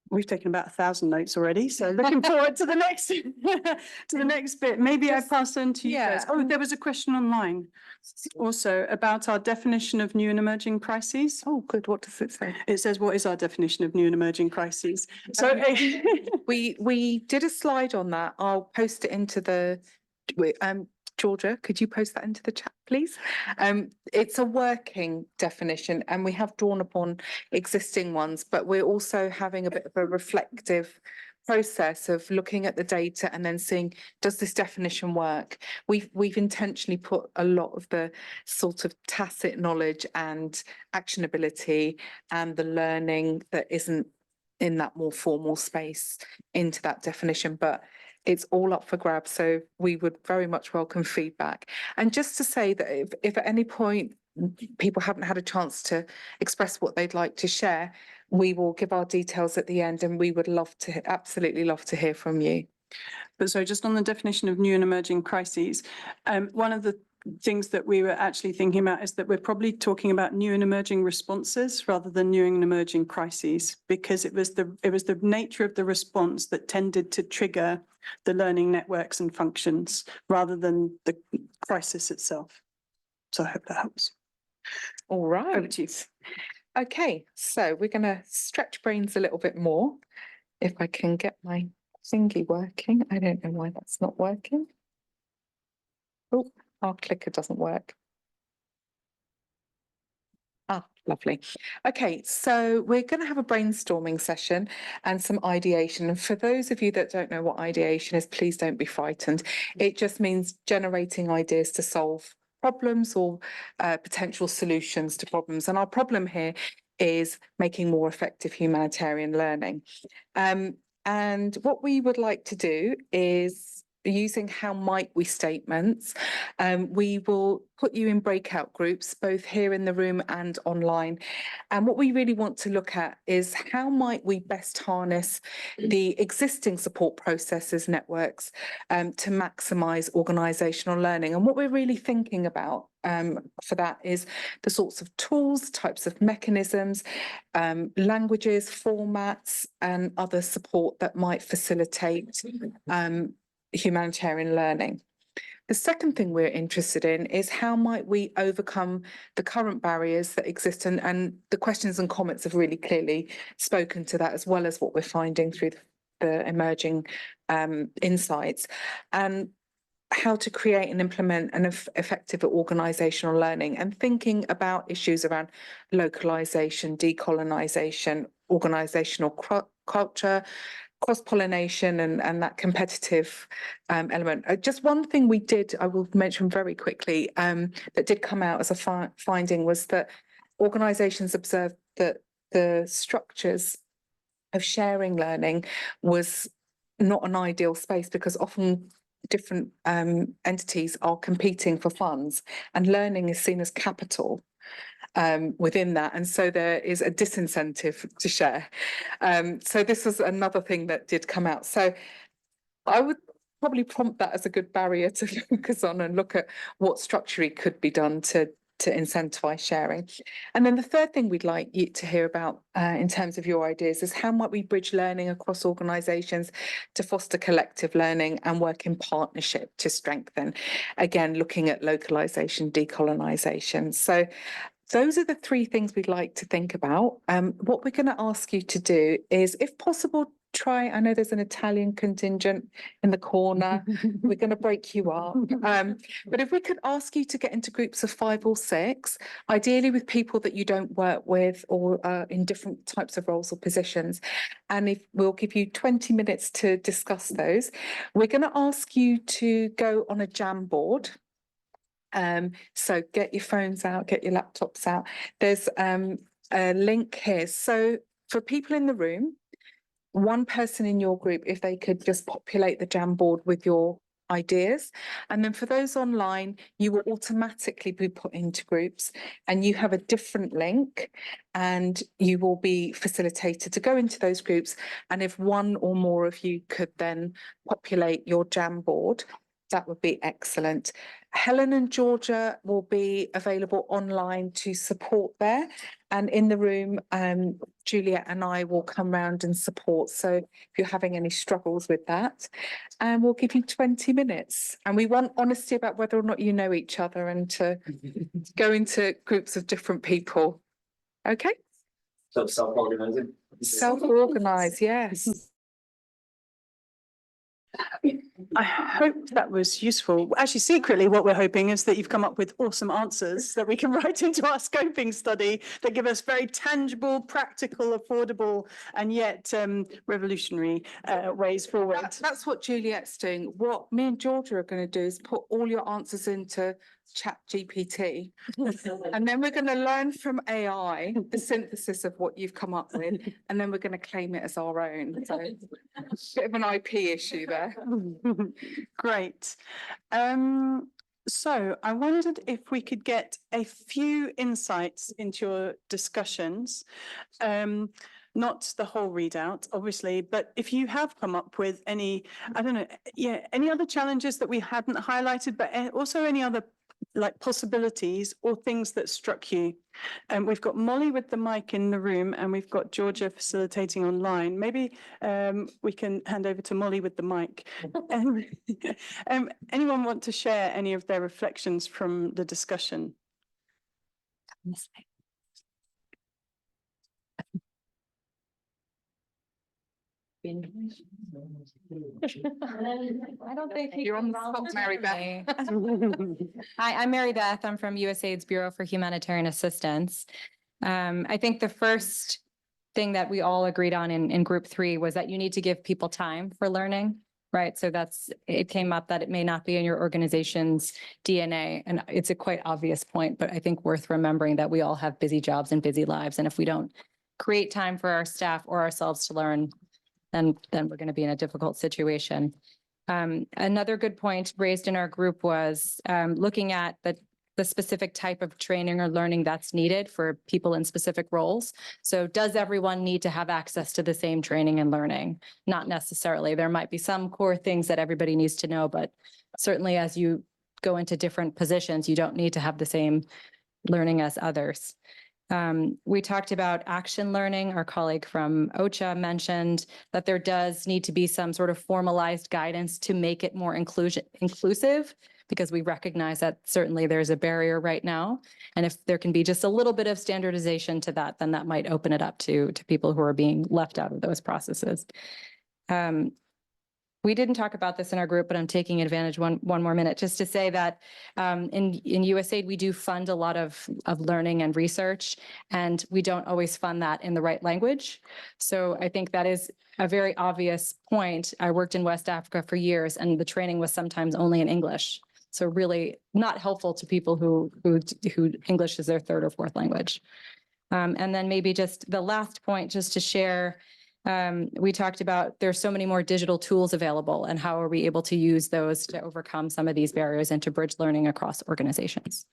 We've taken about 1,000 notes already, so looking forward to the next bit. Maybe I pass on to you guys. Oh, there was a question online also about our definition of new and emerging crises. Oh, good. What does it say? It says, what is our definition of new and emerging crises? So We did a slide on that. I'll post it into the, Georgia, could you post that into the chat, please? It's a working definition and we have drawn upon existing ones, but we're also having a bit of a reflective process of looking at the data and then seeing, does this definition work? We've intentionally put a lot of the sort of tacit knowledge and actionability and the learning that isn't in that more formal space into that definition, but it's all up for grabs. So we would very much welcome feedback. And just to say that if at any point people haven't had a chance to express what they'd like to share, we will give our details at the end and we would absolutely love to hear from you. But so just on the definition of new and emerging crises, one of the things that we were actually thinking about is that we're probably talking about new and emerging responses rather than new and emerging crises, because it was the nature of the response that tended to trigger the learning networks and functions rather than the crisis itself. So I hope that helps. All right. Over to you. Okay, so we're going to stretch brains a little bit more. If I can get my thingy working. I don't know why that's not working. Oh, our clicker doesn't work. Ah, lovely. Okay, so we're going to have a brainstorming session and some ideation. And for those of you that don't know what ideation is, please don't be frightened. It just means generating ideas to solve problems or potential solutions to problems. And our problem here is making more effective humanitarian learning. And what we would like to do is, using how might we statements, we will put you in breakout groups, both here in the room and online. And what we really want to look at is how might we best harness the existing support processes networks to maximise organisational learning. And what we're really thinking about for that is the sorts of tools, types of mechanisms, languages, formats, and other support that might facilitate humanitarian learning. The second thing we're interested in is how might we overcome the current barriers that exist, and the questions and comments have really clearly spoken to that, as well as what we're finding through the emerging insights, and how to create and implement an effective organisational learning, and thinking about issues around localisation, decolonisation, organisational culture, cross-pollination and that competitive element. Just one thing I will mention very quickly, that did come out as a finding was that organisations observed that the structures of sharing learning was not an ideal space, because often different entities are competing for funds and learning is seen as capital within that. And so there is a disincentive to share. So this was another thing that did come out. So I would probably prompt that as a good barrier to focus on and look at what structurally could be done to incentivize sharing. And then the third thing we'd like you to hear about in terms of your ideas is how might we bridge learning across organisations to foster collective learning and work in partnership to strengthen, again, looking at localisation, decolonisation. So those are the three things we'd like to think about. What we're going to ask you to do is, if possible, I know there's an Italian contingent in the corner. We're going to break you up. But if we could ask you to get into groups of 5 or 6, ideally with people that you don't work with or in different types of roles or positions. And if we'll give you 20 minutes to discuss those, we're going to ask you to go on a Jamboard. So get your phones out, get your laptops out. There's a link here. So for people in the room, one person in your group, if they could just populate the Jamboard with your ideas. And then for those online, you will automatically be put into groups and you have a different link and you will be facilitated to go into those groups. And if one or more of you could then populate your Jamboard, that would be excellent. Helen and Georgia will be available online to support there. And in the room, Juliet and I will come round and support. So if you're having any struggles with that, and we'll give you 20 minutes. And we want honesty about whether or not you know each other and to go into groups of different people. Okay? So self-organizing? Self-organize, yes. I hope that was useful. Actually, secretly, what we're hoping is that you've come up with awesome answers that we can write into our scoping study that give us very tangible, practical, affordable, and yet revolutionary ways forward. That's what Juliet's doing. What me and Georgia are going to do is put all your answers into ChatGPT, and then we're going to learn from AI the synthesis of what you've come up with, and then we're going to claim it as our own. So, bit of an IP issue there. Great. So I wondered if we could get a few insights into your discussions. Not the whole readout, obviously, but if you have come up with any, I don't know, any other challenges that we hadn't highlighted, but also any other like possibilities or things that struck you. We've got Molly with the mic in the room and we've got Georgia facilitating online. Maybe we can hand over to Molly with the mic. Anyone want to share any of their reflections from the discussion? I don't think You're on the spot, Mary Beth. Hi, I'm Mary Beth. I'm from USAID's Bureau for Humanitarian Assistance. I think the first thing that we all agreed on in group 3 was that you need to give people time for learning, right? So it came up that it may not be in your organization's DNA. And it's a quite obvious point, but I think worth remembering that we all have busy jobs and busy lives. And if we don't create time for our staff or ourselves to learn, then we're going to be in a difficult situation. Another good point raised in our group was looking at the specific type of training or learning that's needed for people in specific roles. So does everyone need to have access to the same training and learning? Not necessarily. There might be some core things that everybody needs to know, but certainly as you go into different positions, you don't need to have the same learning as others. We talked about action learning. Our colleague from OCHA mentioned that there does need to be some sort of formalized guidance to make it more inclusive, because we recognize that certainly there's a barrier right now. And if there can be just a little bit of standardization to that, then that might open it up to people who are being left out of those processes. We didn't talk about this in our group, but I'm taking advantage one more minute just to say that in USAID, we do fund a lot of learning and research, and we don't always fund that in the right language. So I think that is a very obvious point. I worked in West Africa for years, and the training was sometimes only in English. So really not helpful to people who English is their third or fourth language. And then maybe just the last point, just to share, we talked about there's so many more digital tools available, and how are we able to use those to overcome some of these barriers and to bridge learning across organizations.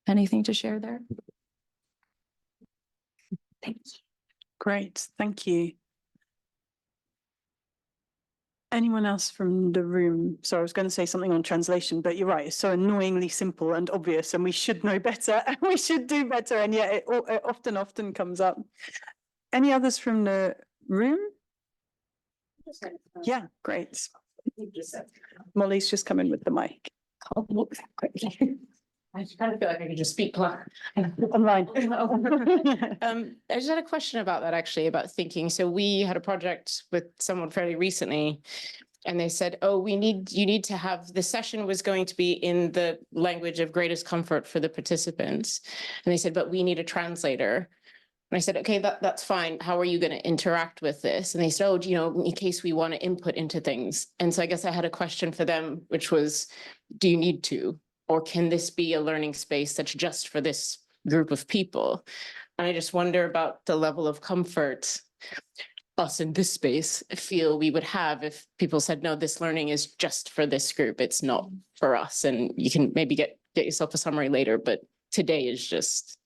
anything to share there. Thank you. Great, thank you. Anyone else from the room? So I was going to say something on translation, but you're right. It's so annoyingly simple and obvious, and we should know better and we should do better. And yet it often comes up. Any others from the room? Yeah, great. Molly's just come in with the mic. I'll look that quickly. I kind of feel like I could just speak Online. I just had a question about that actually, about thinking. So we had a project with someone fairly recently, and they said, oh, you need to have, the session was going to be in the language of greatest comfort for the participants. And they said, but we need a translator. And I said, okay, that's fine. How are you going to interact with this? And they said, oh, in case we want to input into things. And so I guess I had a question for them, which was, do you need to? Or can this be a learning space that's just for this group of people? And I just wonder about the level of comfort us in this space feel we would have if people said, no, this learning is just for this group. It's not for us. And you can maybe get yourself a summary later, but today is just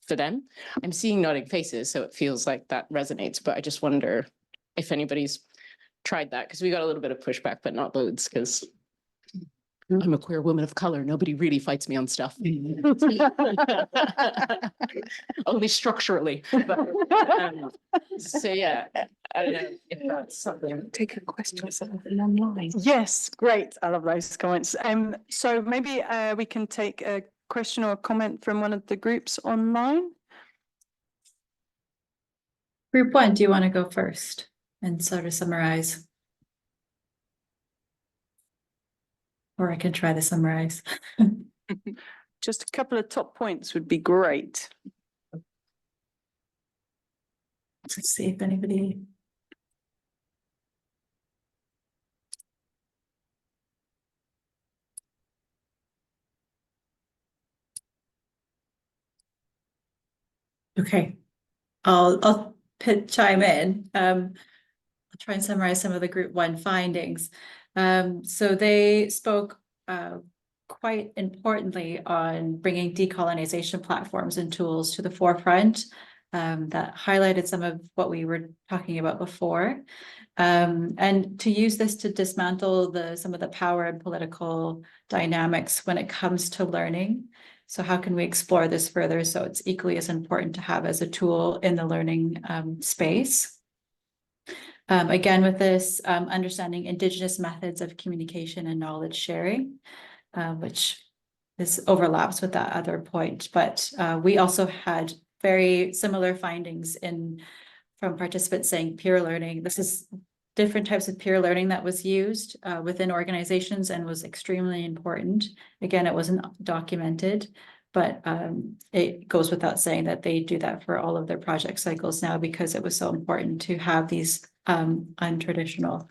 for them. I'm seeing nodding faces, so it feels like that resonates, but I just wonder if anybody's tried that, because we got a little bit of pushback, but not loads, because I'm a queer woman of color. Nobody really fights me on stuff. Only structurally. But, so yeah, I don't know if that's something. Take a question online. Yes, great. I love those comments. So maybe we can take a question or a comment from one of the groups online. Group 1, do you want to go first and sort of summarize? Or I can try to summarize. Just a couple of top points would be great. Let's see if anybody. Okay, I'll chime in. I'll try and summarize some of the group 1 findings. So they spoke quite importantly on bringing decolonization platforms and tools to the forefront. That highlighted some of what we were talking about before. And to use this to dismantle some of the power and political dynamics when it comes to learning. So how can we explore this further so it's equally as important to have as a tool in the learning space? Again, with this, understanding Indigenous methods of communication and knowledge sharing, which overlaps with that other point. But we also had very similar findings from participants saying peer learning. This is different types of peer learning that was used within organizations and was extremely important. Again, it wasn't documented, but it goes without saying that they do that for all of their project cycles now because it was so important to have these untraditional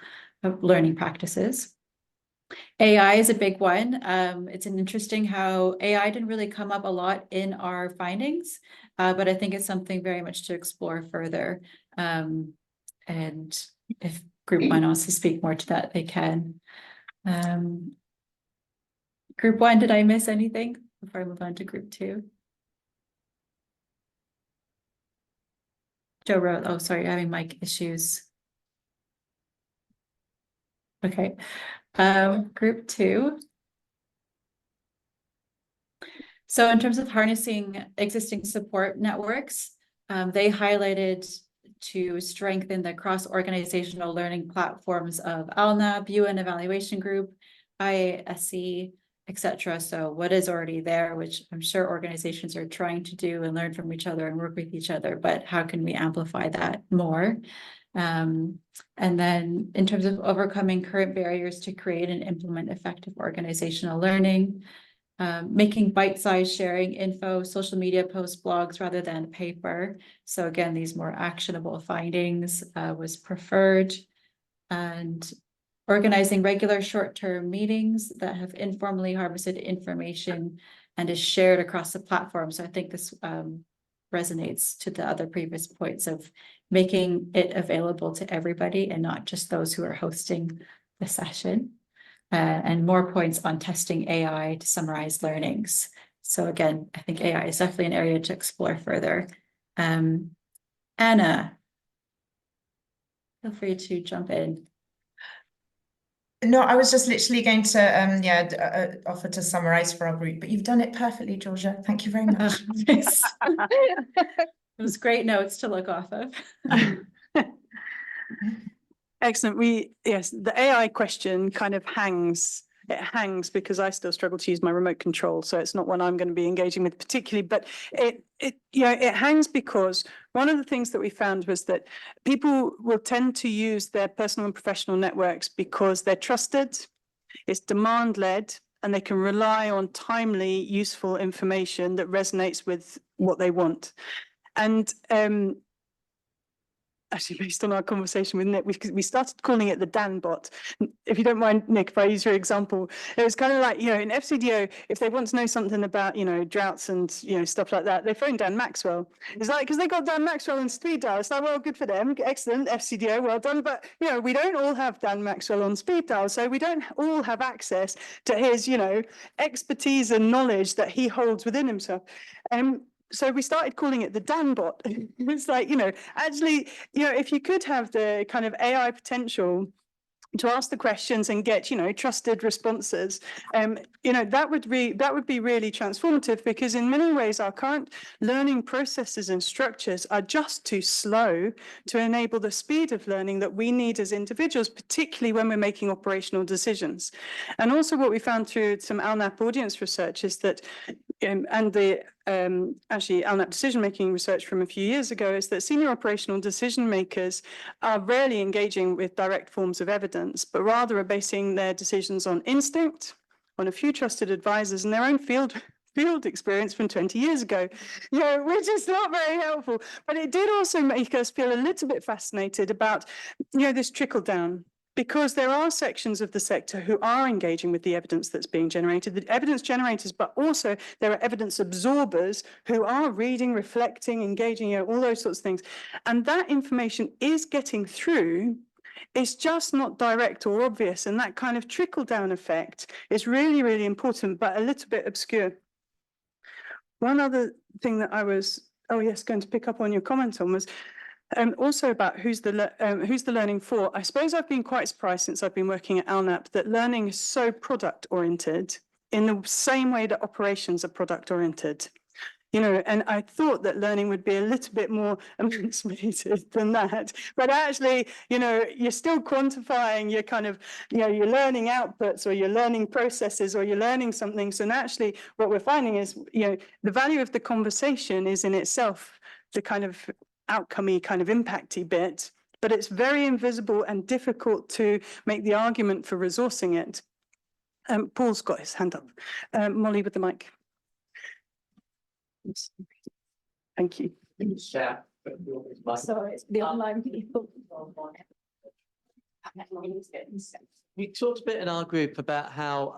learning practices. AI is a big one. It's an interesting how AI didn't really come up a lot in our findings, but I think it's something very much to explore further. And if group 1 wants to speak more to that, they can. Group 1, did I miss anything before I move on to group 2? Joe wrote, oh, sorry, having mic issues. Okay. Group 2. So in terms of harnessing existing support networks, they highlighted to strengthen the cross-organizational learning platforms of ALNAP, UN Evaluation Group, IASC, etc. So what is already there, which I'm sure organizations are trying to do and learn from each other and work with each other, but how can we amplify that more? And then in terms of overcoming current barriers to create and implement effective organizational learning, making bite-sized sharing info, social media posts, blogs rather than paper. So again, these more actionable findings was preferred. And organizing regular short-term meetings that have informally harvested information and is shared across the platform. So I think this resonates to the other previous points of making it available to everybody and not just those who are hosting the session. And more points on testing AI to summarize learnings. So again, I think AI is definitely an area to explore further. Anna, feel free to jump in. No, I was just literally going to offer to summarize for our group, but you've done it perfectly, Georgia. Thank you very much. It was great notes to look off of. Excellent. Yes, the AI question kind of hangs. It hangs because I still struggle to use my remote control, so it's not one I'm going to be engaging with particularly. But it hangs because one of the things that we found was that people will tend to use their personal and professional networks because they're trusted, it's demand led, and they can rely on timely, useful information that resonates with what they want. And actually, based on our conversation with Nick, we started calling it the Dan bot. If you don't mind, Nick, if I use your example, it was kind of like, in FCDO, if they want to know something about, droughts and, stuff like that, they phone Dan Maxwell. It's like, because they got Dan Maxwell on speed dial. It's like, well, good for them. Excellent, FCDO, well done. But, we don't all have Dan Maxwell on speed dial. So we don't all have access to his, expertise and knowledge that he holds within himself. So we started calling it the Dan bot. It's like, actually, if you could have the kind of AI potential to ask the questions and get, trusted responses, that would be really transformative, because in many ways our current learning processes and structures are just too slow to enable the speed of learning that we need as individuals, particularly when we're making operational decisions. And also what we found through some LNAP audience research is that, and the actually LNAP decision-making research from a few years ago, is that senior operational decision makers are rarely engaging with direct forms of evidence, but rather are basing their decisions on instinct, on a few trusted advisors, and their own field experience from 20 years ago, which is not very helpful. But it did also make us feel a little bit fascinated about, this trickle down, because there are sections of the sector who are engaging with the evidence that's being generated, the evidence generators, but also there are evidence absorbers who are reading, reflecting, engaging, all those sorts of things. And that information is getting through. It's just not direct or obvious. And that kind of trickle down effect is really, really important, but a little bit obscure. One other thing that I was, going to pick up on your comment on was, also about who's the learning for. I suppose I've been quite surprised since I've been working at LNAP that learning is so product oriented in the same way that operations are product oriented. And I thought that learning would be a little bit more emancipated than that. But actually, you're still quantifying your kind of, your learning outputs or your learning processes or you're learning something. So actually what we're finding is, the value of the conversation is in itself the kind of outcomey kind of impacty bit, but it's very invisible and difficult to make the argument for resourcing it. Paul's got his hand up. Molly with the mic. Thank you. Sorry, it's the online people. We talked a bit in our group about how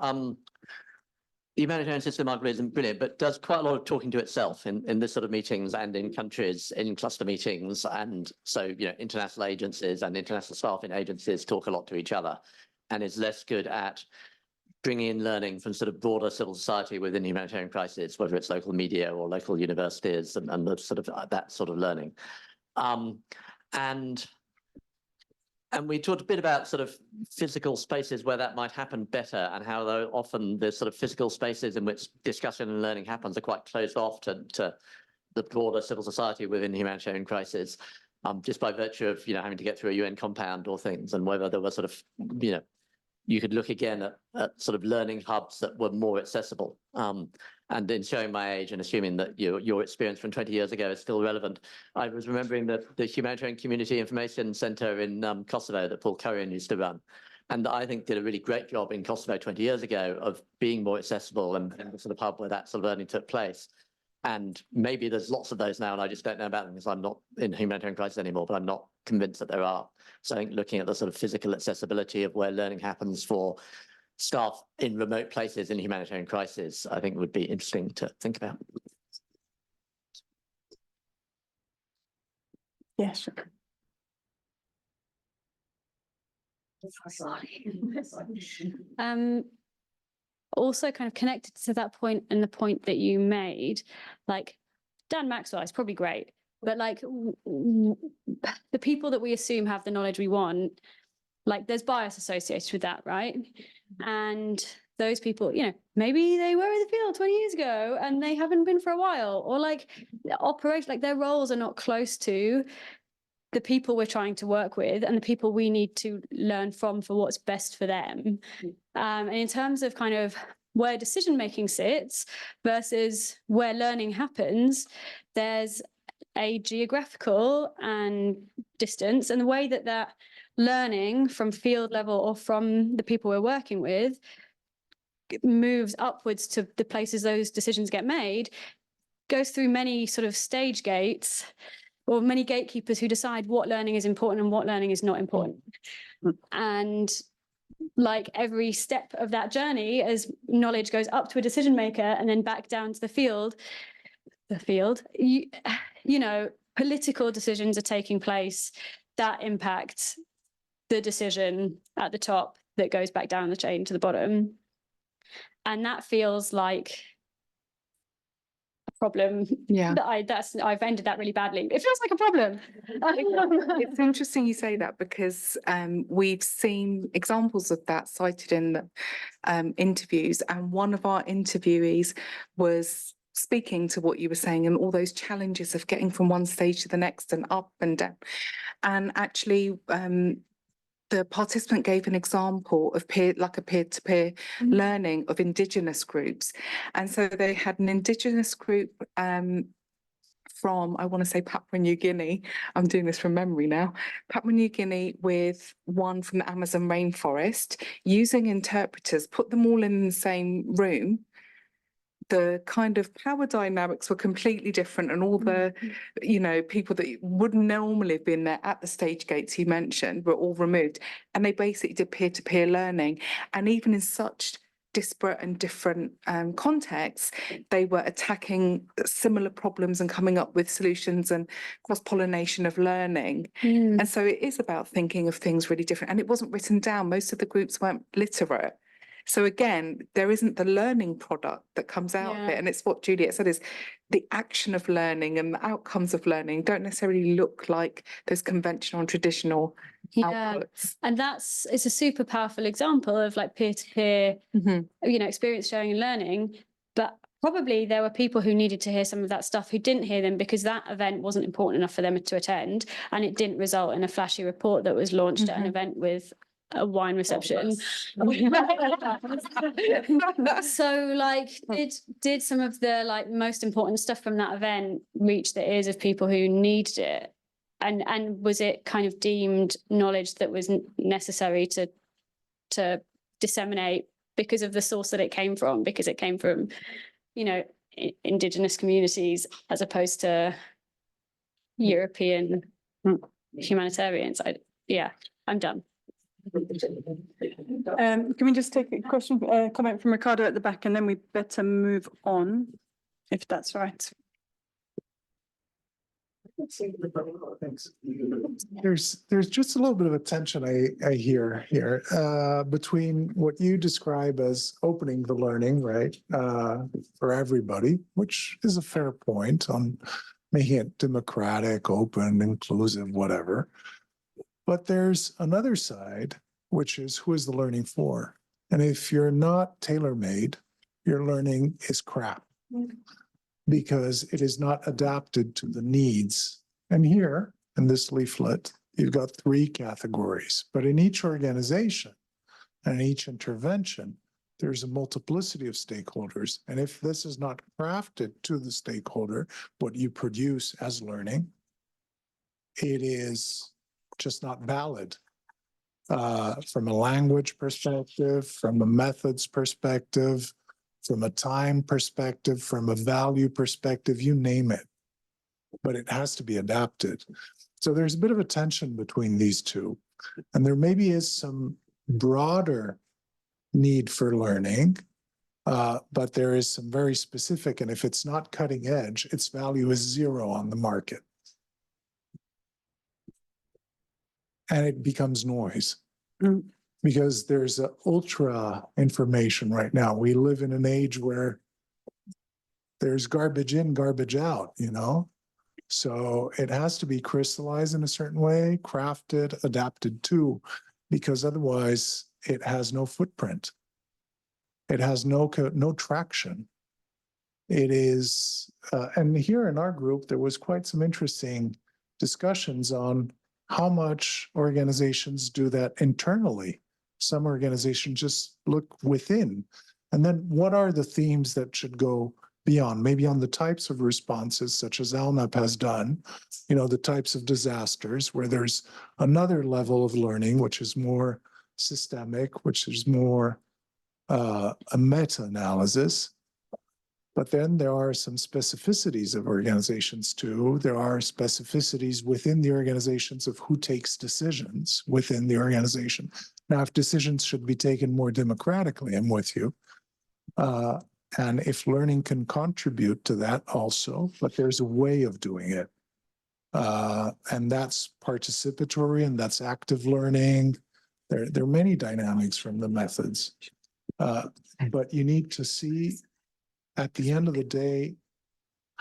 the humanitarian system arguably isn't brilliant, but does quite a lot of talking to itself in this sort of meetings and in countries, in cluster meetings. And so, international agencies and international staff in agencies talk a lot to each other, and is less good at bringing in learning from sort of broader civil society within humanitarian crisis, whether it's local media or local universities and the sort of that sort of learning. And we talked a bit about sort of physical spaces where that might happen better, and how though often the sort of physical spaces in which discussion and learning happens are quite closed off to the broader civil society within humanitarian crisis, just by virtue of, having to get through a UN compound or things, and whether there were sort of, you could look again at sort of learning hubs that were more accessible. And in showing my age and assuming that your experience from 20 years ago is still relevant, I was remembering that the Humanitarian Community Information Centre in Kosovo that Paul Curran used to run, and I think did a really great job in Kosovo 20 years ago of being more accessible and the sort of hub where that sort of learning took place. And maybe there's lots of those now, and I just don't know about them because I'm not in humanitarian crisis anymore, but I'm not convinced that there are. So I think looking at the sort of physical accessibility of where learning happens for staff in remote places in humanitarian crisis, I think would be interesting to think about. Yeah, sure. also kind of connected to that point and the point that you made, like Dan Maxwell is probably great, but like the people that we assume have the knowledge we want, like there's bias associated with that, right? And those people, you know, maybe they were in the field 20 years ago and they haven't been for a while, or like operation, like their roles are not close to the people we're trying to work with and the people we need to learn from for what's best for them. And in terms of kind of where decision making sits versus where learning happens, there's a geographical and distance, and the way that that learning from field level or from the people we're working with moves upwards to the places those decisions get made, goes through many sort of stage gates or many gatekeepers who decide what learning is important and what learning is not important. And like every step of that journey, as knowledge goes up to a decision maker and then back down to the field, you know, political decisions are taking place that impact the decision at the top that goes back down the chain to the bottom. And that feels like a problem. Yeah. I've ended that really badly. It feels like a problem. It's interesting you say that, because we've seen examples of that cited in the interviews, and one of our interviewees was speaking to what you were saying and all those challenges of getting from one stage to the next and up and down. And actually, the participant gave an example of peer-to-peer learning of Indigenous groups. And so they had an Indigenous group from, I want to say, Papua New Guinea. I'm doing this from memory now. Papua New Guinea with one from the Amazon rainforest, using interpreters, put them all in the same room. The kind of power dynamics were completely different, and all the, you know, people that would normally have been there at the stage gates you mentioned were all removed. And they basically did peer-to-peer learning. And even in such disparate and different contexts, they were attacking similar problems and coming up with solutions and cross-pollination of learning. And so it is about thinking of things really different. And it wasn't written down. Most of the groups weren't literate. So again, there isn't the learning product that comes out of it. And it's what Juliet said, is the action of learning and the outcomes of learning don't necessarily look like those conventional and traditional outputs. And it's a super powerful example of like peer-to-peer, you know, experience sharing and learning. But probably there were people who needed to hear some of that stuff who didn't hear them because that event wasn't important enough for them to attend, and it didn't result in a flashy report that was launched at an event with a wine reception. So like did some of the like most important stuff from that event reach the ears of people who needed it? And was it kind of deemed knowledge that was necessary to disseminate because of the source that it came from, because it came from, you know, Indigenous communities as opposed to European humanitarians? I'm done. Can we just take a question, comment from Ricardo at the back, and then we better move on, if that's right. There's just a little bit of a tension I hear here between what you describe as opening the learning, right, for everybody, which is a fair point on making it democratic, open, inclusive, whatever. But there's another side, which is who is the learning for? And if you're not tailor-made, your learning is crap because it is not adapted to the needs. And here in this leaflet, you've got 3 categories, but in each organization and each intervention, there's a multiplicity of stakeholders. And if this is not crafted to the stakeholder, what you produce as learning, it is just not valid from a language perspective, from a methods perspective, from a time perspective, from a value perspective, you name it. But it has to be adapted. So there's a bit of a tension between these two. And there maybe is some broader need for learning, but there is some very specific, and if it's not cutting edge, its value is 0 on the market. And it becomes noise. because there's a ultra information right now. We live in an age where there's garbage in, garbage out, you know? So it has to be crystallized in a certain way, crafted, adapted to, because otherwise it has no footprint. It has no traction. It is, and here in our group, there was quite some interesting discussions on how much organizations do that internally. Some organizations just look within. And then what are the themes that should go beyond, maybe on the types of responses such as ALNAP has done, you know, the types of disasters where there's another level of learning, which is more systemic, which is more a meta-analysis. But then there are some specificities of organizations too. There are specificities within the organizations of who takes decisions within the organization. Now, if decisions should be taken more democratically, I'm with you. And if learning can contribute to that also, but there's a way of doing it. And that's participatory and that's active learning. There are many dynamics from the methods. But you need to see at the end of the day,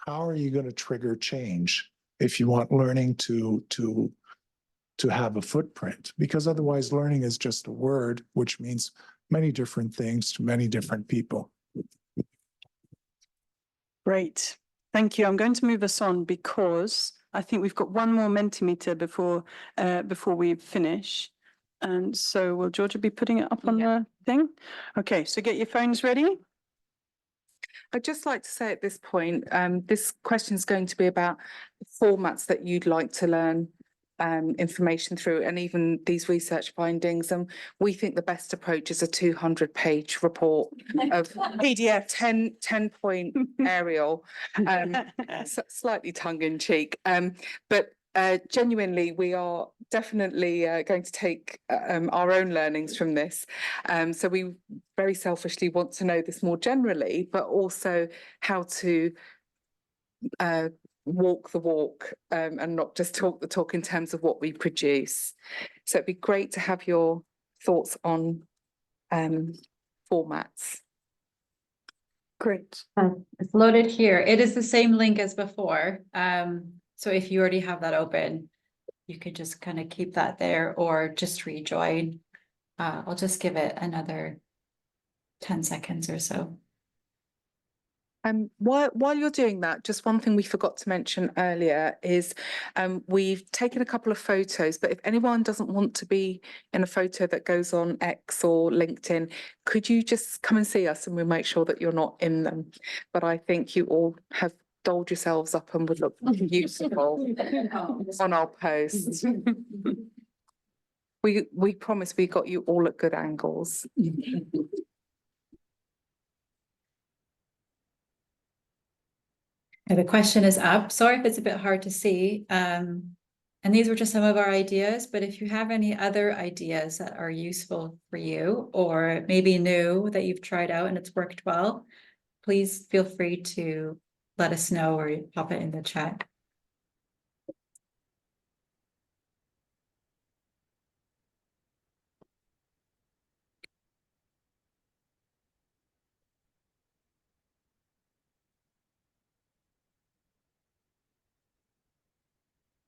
how are you going to trigger change if you want learning to have a footprint? Because otherwise learning is just a word, which means many different things to many different people. Great. Thank you. I'm going to move us on because I think we've got one more Mentimeter before we finish. And so will Georgia be putting it up on the thing? Okay, so get your phones ready. I'd just like to say at this point, this question is going to be about formats that you'd like to learn information through, and even these research findings. And we think the best approach is a 200-page report of PDF, 10-point aerial, slightly tongue-in-cheek. But genuinely, we are definitely going to take our own learnings from this. So we very selfishly want to know this more generally, but also how to walk the walk and not just talk the talk in terms of what we produce. So it'd be great to have your thoughts on formats. Great. It's loaded here. It is the same link as before. So if you already have that open, you could just kind of keep that there or just rejoin. I'll just give it another 10 seconds or so. While you're doing that, just one thing we forgot to mention earlier is we've taken a couple of photos, but if anyone doesn't want to be in a photo that goes on X or LinkedIn, could you just come and see us and we'll make sure that you're not in them. But I think you all have dolled yourselves up and would look beautiful on our post. We promise we got you all at good angles. The question is up. Sorry if it's a bit hard to see. And these were just some of our ideas, but if you have any other ideas that are useful for you or maybe new that you've tried out and it's worked well, please feel free to let us know or pop it in the chat.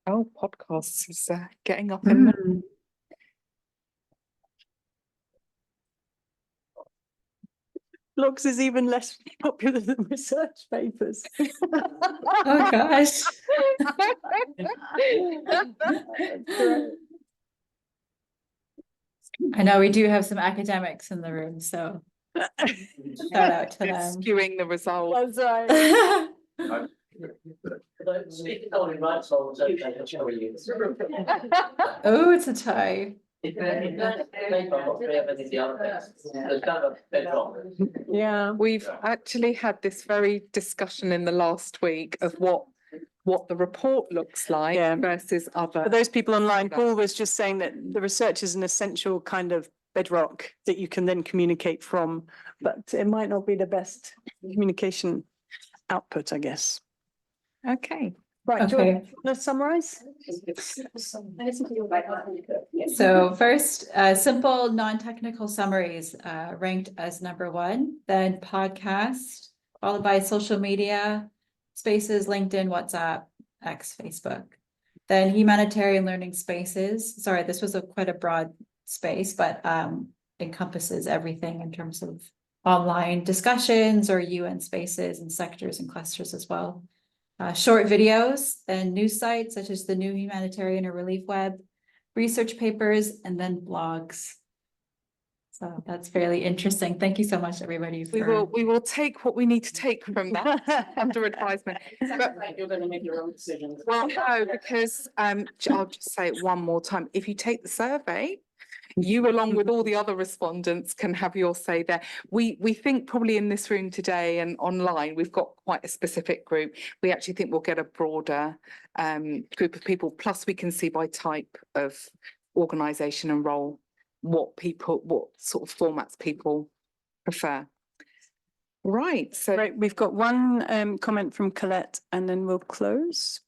Oh, podcasts is getting up in there. Blogs is even less popular than research papers. Oh gosh. I know we do have some academics in the room, so shout out to them. Skewing the results. That's right. Oh, it's a tie. Yeah. We've actually had this very discussion in the last week of what the report looks like versus other. For those people online, Paul was just saying that the research is an essential kind of bedrock that you can then communicate from, but it might not be the best communication output, I guess. Okay, Right, do you Okay. want to summarize? So first, simple, non-technical summaries, ranked as number one, then podcast, followed by social media, spaces, LinkedIn, WhatsApp, X, Facebook. Then humanitarian learning spaces. Sorry, this was quite a broad space, but encompasses everything in terms of online discussions or UN spaces and sectors and clusters as well. Short videos, then news sites such as the New Humanitarian or Relief Web, research papers, and then blogs. So that's fairly interesting. Thank you so much, everybody. We will take what we need to take from that under advisement. But- You're going to make your own decisions. Well, no, because I'll just say it one more time. If you take the survey, you along with all the other respondents can have your say there. We think probably in this room today and online, we've got quite a specific group. We actually think we'll get a broader group of people. Plus we can see by type of organisation and role what sort of formats people prefer. Right, so Right, we've got one comment from Colette and then we'll close.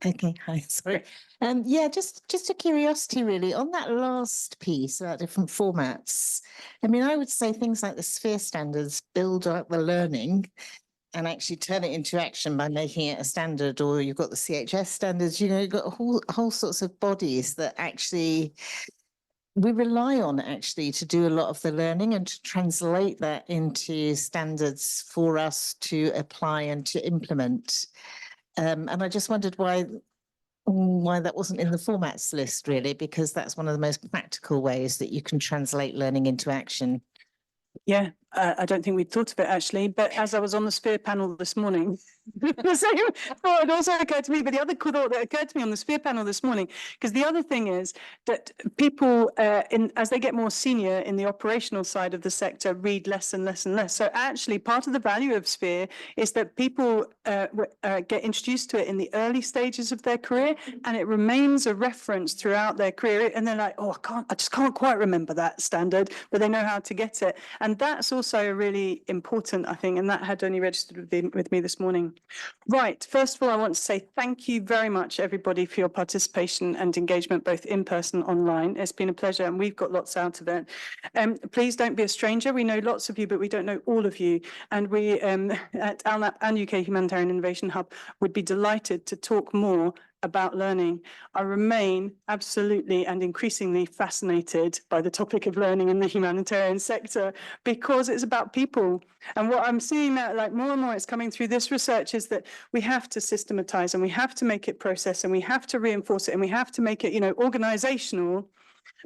Okay, hi, sorry. Yeah, just a curiosity really, on that last piece about different formats. I mean, I would say things like the sphere standards build up the learning and actually turn it into action by making it a standard, or you've got the CHS standards, you know, you've got whole sorts of bodies that actually we rely on actually to do a lot of the learning and to translate that into standards for us to apply and to implement. And I just wondered why that wasn't in the formats list really, because that's one of the most practical ways that you can translate learning into action. Yeah, I don't think we'd thought of it actually, but as I was on the Sphere panel this morning, the same thought had also occurred to me, but the other thought that occurred to me on the Sphere panel this morning, because the other thing is that people, as they get more senior in the operational side of the sector, read less and less and less. So actually part of the value of Sphere is that people get introduced to it in the early stages of their career, and it remains a reference throughout their career. And they're like, oh, I just can't quite remember that standard, but they know how to get it. And that's also really important, I think, and that had only registered with me this morning. Right, first of all, I want to say thank you very much, everybody, for your participation and engagement, both in person and online. It's been a pleasure, and we've got lots out of it. Please don't be a stranger. We know lots of you, but we don't know all of you. And we at ALNAP and UK Humanitarian Innovation Hub would be delighted to talk more about learning. I remain absolutely and increasingly fascinated by the topic of learning in the humanitarian sector, because it's about people. And what I'm seeing now, like more and more it's coming through this research, is that we have to systematize and we have to make it process and we have to reinforce it and we have to make it, you know, organizational.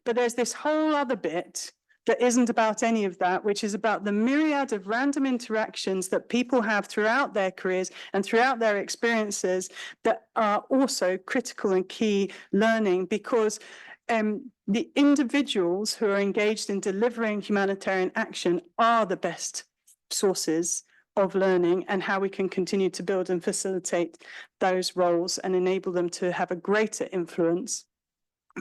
But there's this whole other bit that isn't about any of that, which is about the myriad of random interactions that people have throughout their careers and throughout their experiences that are also critical and key learning, because the individuals who are engaged in delivering humanitarian action are the best sources of learning, and how we can continue to build and facilitate those roles and enable them to have a greater influence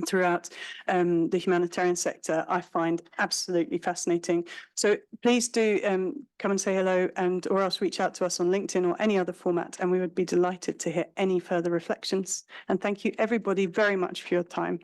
throughout the humanitarian sector, I find absolutely fascinating. So please do come and say hello, and or else reach out to us on LinkedIn or any other format, and we would be delighted to hear any further reflections. And thank you everybody very much for your time.